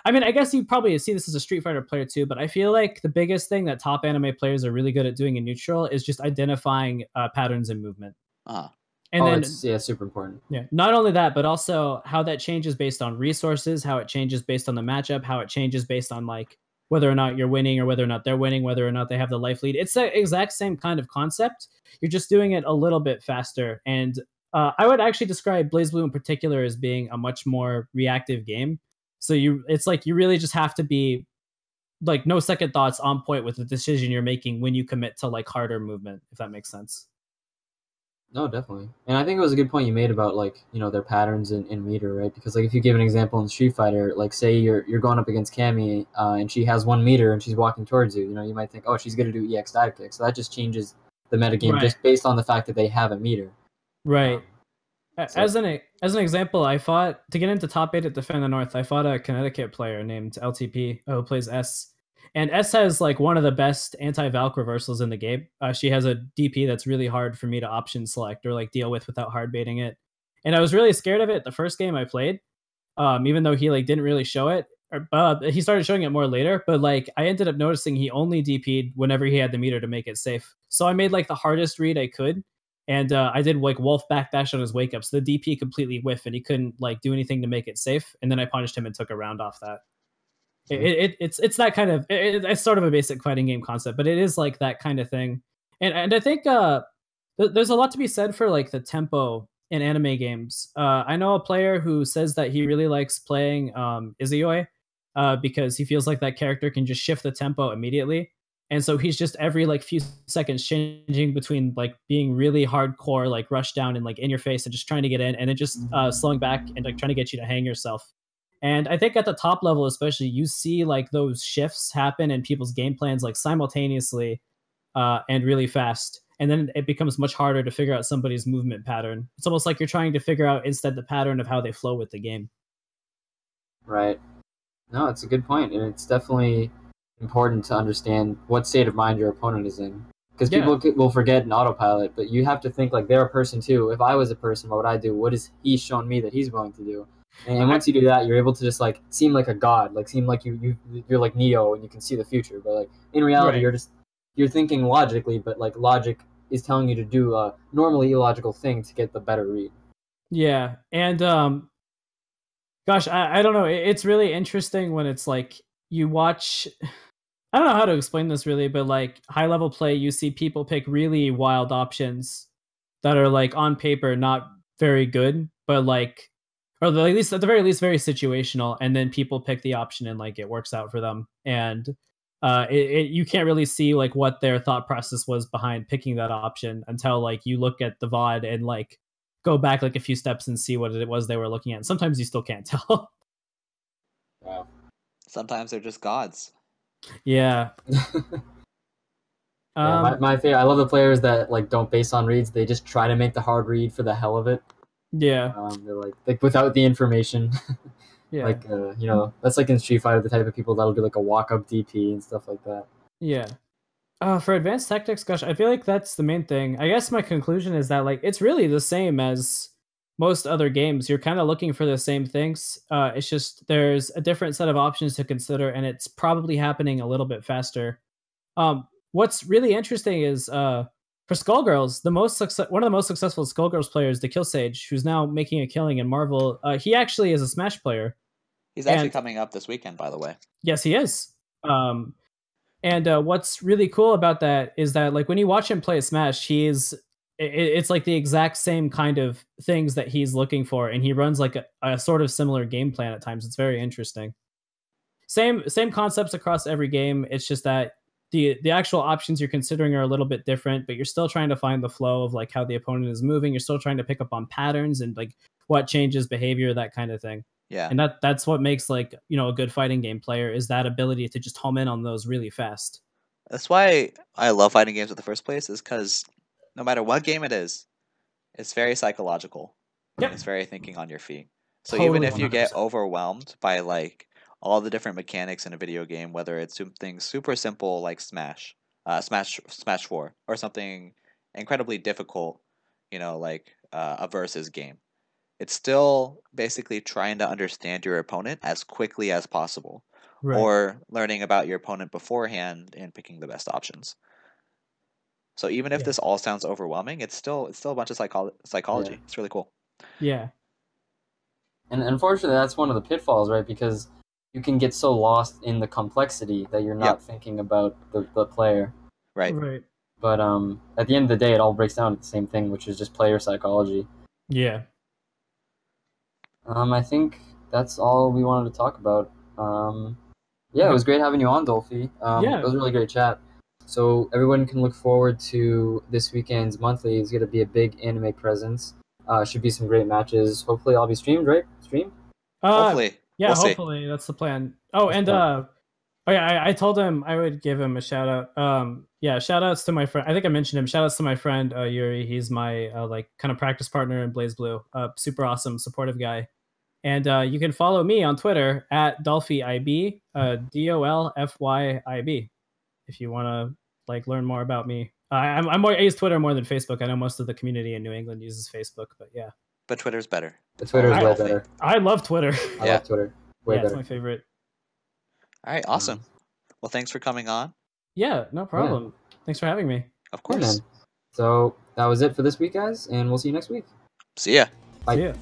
I mean, I guess you probably see this as a Street Fighter player too, but I feel like the biggest thing that top anime players are really good at doing in neutral is just identifying patterns in movement. And then it's super important. Yeah. Not only that, but also how that changes based on resources, how it changes based on the matchup, how it changes based on like whether or not you're winning or whether or not they're winning, whether or not they have the life lead. It's the exact same kind of concept. You're just doing it a little bit faster. And I would actually describe Blaze Blue in particular as being a much more reactive game. So it's like you really just have to be like no second thoughts, on point with the decision you're making when you commit to like harder movement, if that makes sense. No, definitely. And I think it was a good point you made about like, their patterns in meter, right? Because like if you give an example in Street Fighter, like say you're going up against Cammy and she has 1 meter and she's walking towards you, you might think, oh, she's going to do EX dive kick. So that just changes the metagame just based on the fact that they have a meter. Right. As an example, I fought to get into top 8 at Defend the North. I fought a Connecticut player named LTP who plays S. And S has like one of the best anti-Valk reversals in the game. She has a DP that's really hard for me to option select or like deal with without hard baiting it. And I was really scared of it the first game I played, even though he like didn't really show it. He started showing it more later, but like I ended up noticing he only DP'd whenever he had the meter to make it safe. So I made like the hardest read I could. And I did like wolf backdash on his wake up. So the DP completely whiffed and he couldn't like do anything to make it safe. And then I punished him and took a round off that. It's that kind of it's sort of a basic fighting game concept, but it is like that kind of thing. And I think there's a lot to be said for like the tempo in anime games. I know a player who says that he really likes playing Izuyoi because he feels like that character can just shift the tempo immediately. And so he's just every like few seconds changing between like being really hardcore, like rush down and like in your face and just trying to get in and then just slowing back and like trying to get you to hang yourself. And I think at the top level, especially, you see like those shifts happen in people's game plans like simultaneously and really fast. And then it becomes much harder to figure out somebody's movement pattern. It's almost like you're trying to figure out instead the pattern of how they flow with the game. Right. No, it's a good point. And it's definitely important to understand what state of mind your opponent is in. Because people will forget an autopilot, but you have to think like they're a person too. If I was a person, what would I do? What has he shown me that he's willing to do? And once you do that, you're able to just like seem like a god, like seem like you're like Neo and you can see the future. But like in reality, you're thinking logically, but like logic is telling you to do a normally illogical thing to get the better read. Yeah, and gosh, I don't know. It's really interesting when it's like you watch. I don't know how to explain this really, but like high level play, you see people pick really wild options that are like on paper not very good, but like. Or at least, at the very least, very situational. And then people pick the option and like it works out for them. And you can't really see like what their thought process was behind picking that option until like you look at the VOD and like go back like a few steps and see what it was they were looking at. And sometimes you still can't tell. Wow. Sometimes they're just gods. Yeah. Yeah, my favorite. I love the players that like don't base on reads. They just try to make the hard read for the hell of it. Yeah. They're like without the information. Yeah. Like you know, that's like in Street Fighter, the type of people that'll do like a walk up DP and stuff like that. Yeah. For advanced tactics, gosh, I feel like that's the main thing. I guess my conclusion is that like it's really the same as most other games. You're kind of looking for the same things. It's just there's a different set of options to consider, and it's probably happening a little bit faster. What's really interesting is for Skullgirls, one of the most successful Skullgirls players, the Kill Sage, who's now making a killing in Marvel. He actually is a Smash player. He's actually coming up this weekend, by the way. Yes, he is. And what's really cool about that is that like when you watch him play Smash, it's like the exact same kind of things that he's looking for, and he runs like a sort of similar game plan at times. It's very interesting. Same concepts across every game. It's just that the actual options you're considering are a little bit different, but you're still trying to find the flow of like how the opponent is moving. You're still trying to pick up on patterns and like what changes behavior, that kind of thing. Yeah. And that's what makes like, you know, a good fighting game player is that ability to just home in on those really fast. That's why I love fighting games in the first place, is because no matter what game it is, it's very psychological. Yep. And it's very thinking on your feet. So Totally, even if you get 100%. overwhelmed by like all the different mechanics in a video game, whether it's something super simple like Smash 4, or something incredibly difficult, you know, like a versus game, it's still basically trying to understand your opponent as quickly as possible, Right. or learning about your opponent beforehand and picking the best options. So even if Yeah. this all sounds overwhelming, it's still a bunch of psychology. Yeah. It's really cool. Yeah. And unfortunately, that's one of the pitfalls, right? Because you can get so lost in the complexity that you're not thinking about the player. Right. Right. But at the end of the day, it all breaks down to the same thing, which is just player psychology. Yeah. I think that's all we wanted to talk about. Yeah, it was great having you on, Dolphy. Yeah. It was a really great chat. So everyone can look forward to this weekend's monthly. It's going to be a big anime presence. Should be some great matches. Hopefully, I'll be streamed, right? Streamed? Hopefully. Yeah, We'll see. hopefully that's the plan. Oh, and I told him I would give him a shout out. Yeah, shout outs to my friend. I think I mentioned him. Shout outs to my friend Yuri. He's my like kind of practice partner in Blaze Blue. Super awesome, supportive guy. And you can follow me on Twitter at DolfyIB, DOLFYIB, if you want to like learn more about me. I use Twitter more than Facebook. I know most of the community in New England uses Facebook, but yeah. But Twitter's better. The Twitter's way better. I love Twitter. I love Twitter. Way better. It's my favorite. All right, awesome. Well, thanks for coming on. Yeah, no problem. Yeah. Thanks for having me. Of course. Yeah, so that was it for this week, guys, and we'll see you next week. See ya. Bye. See ya.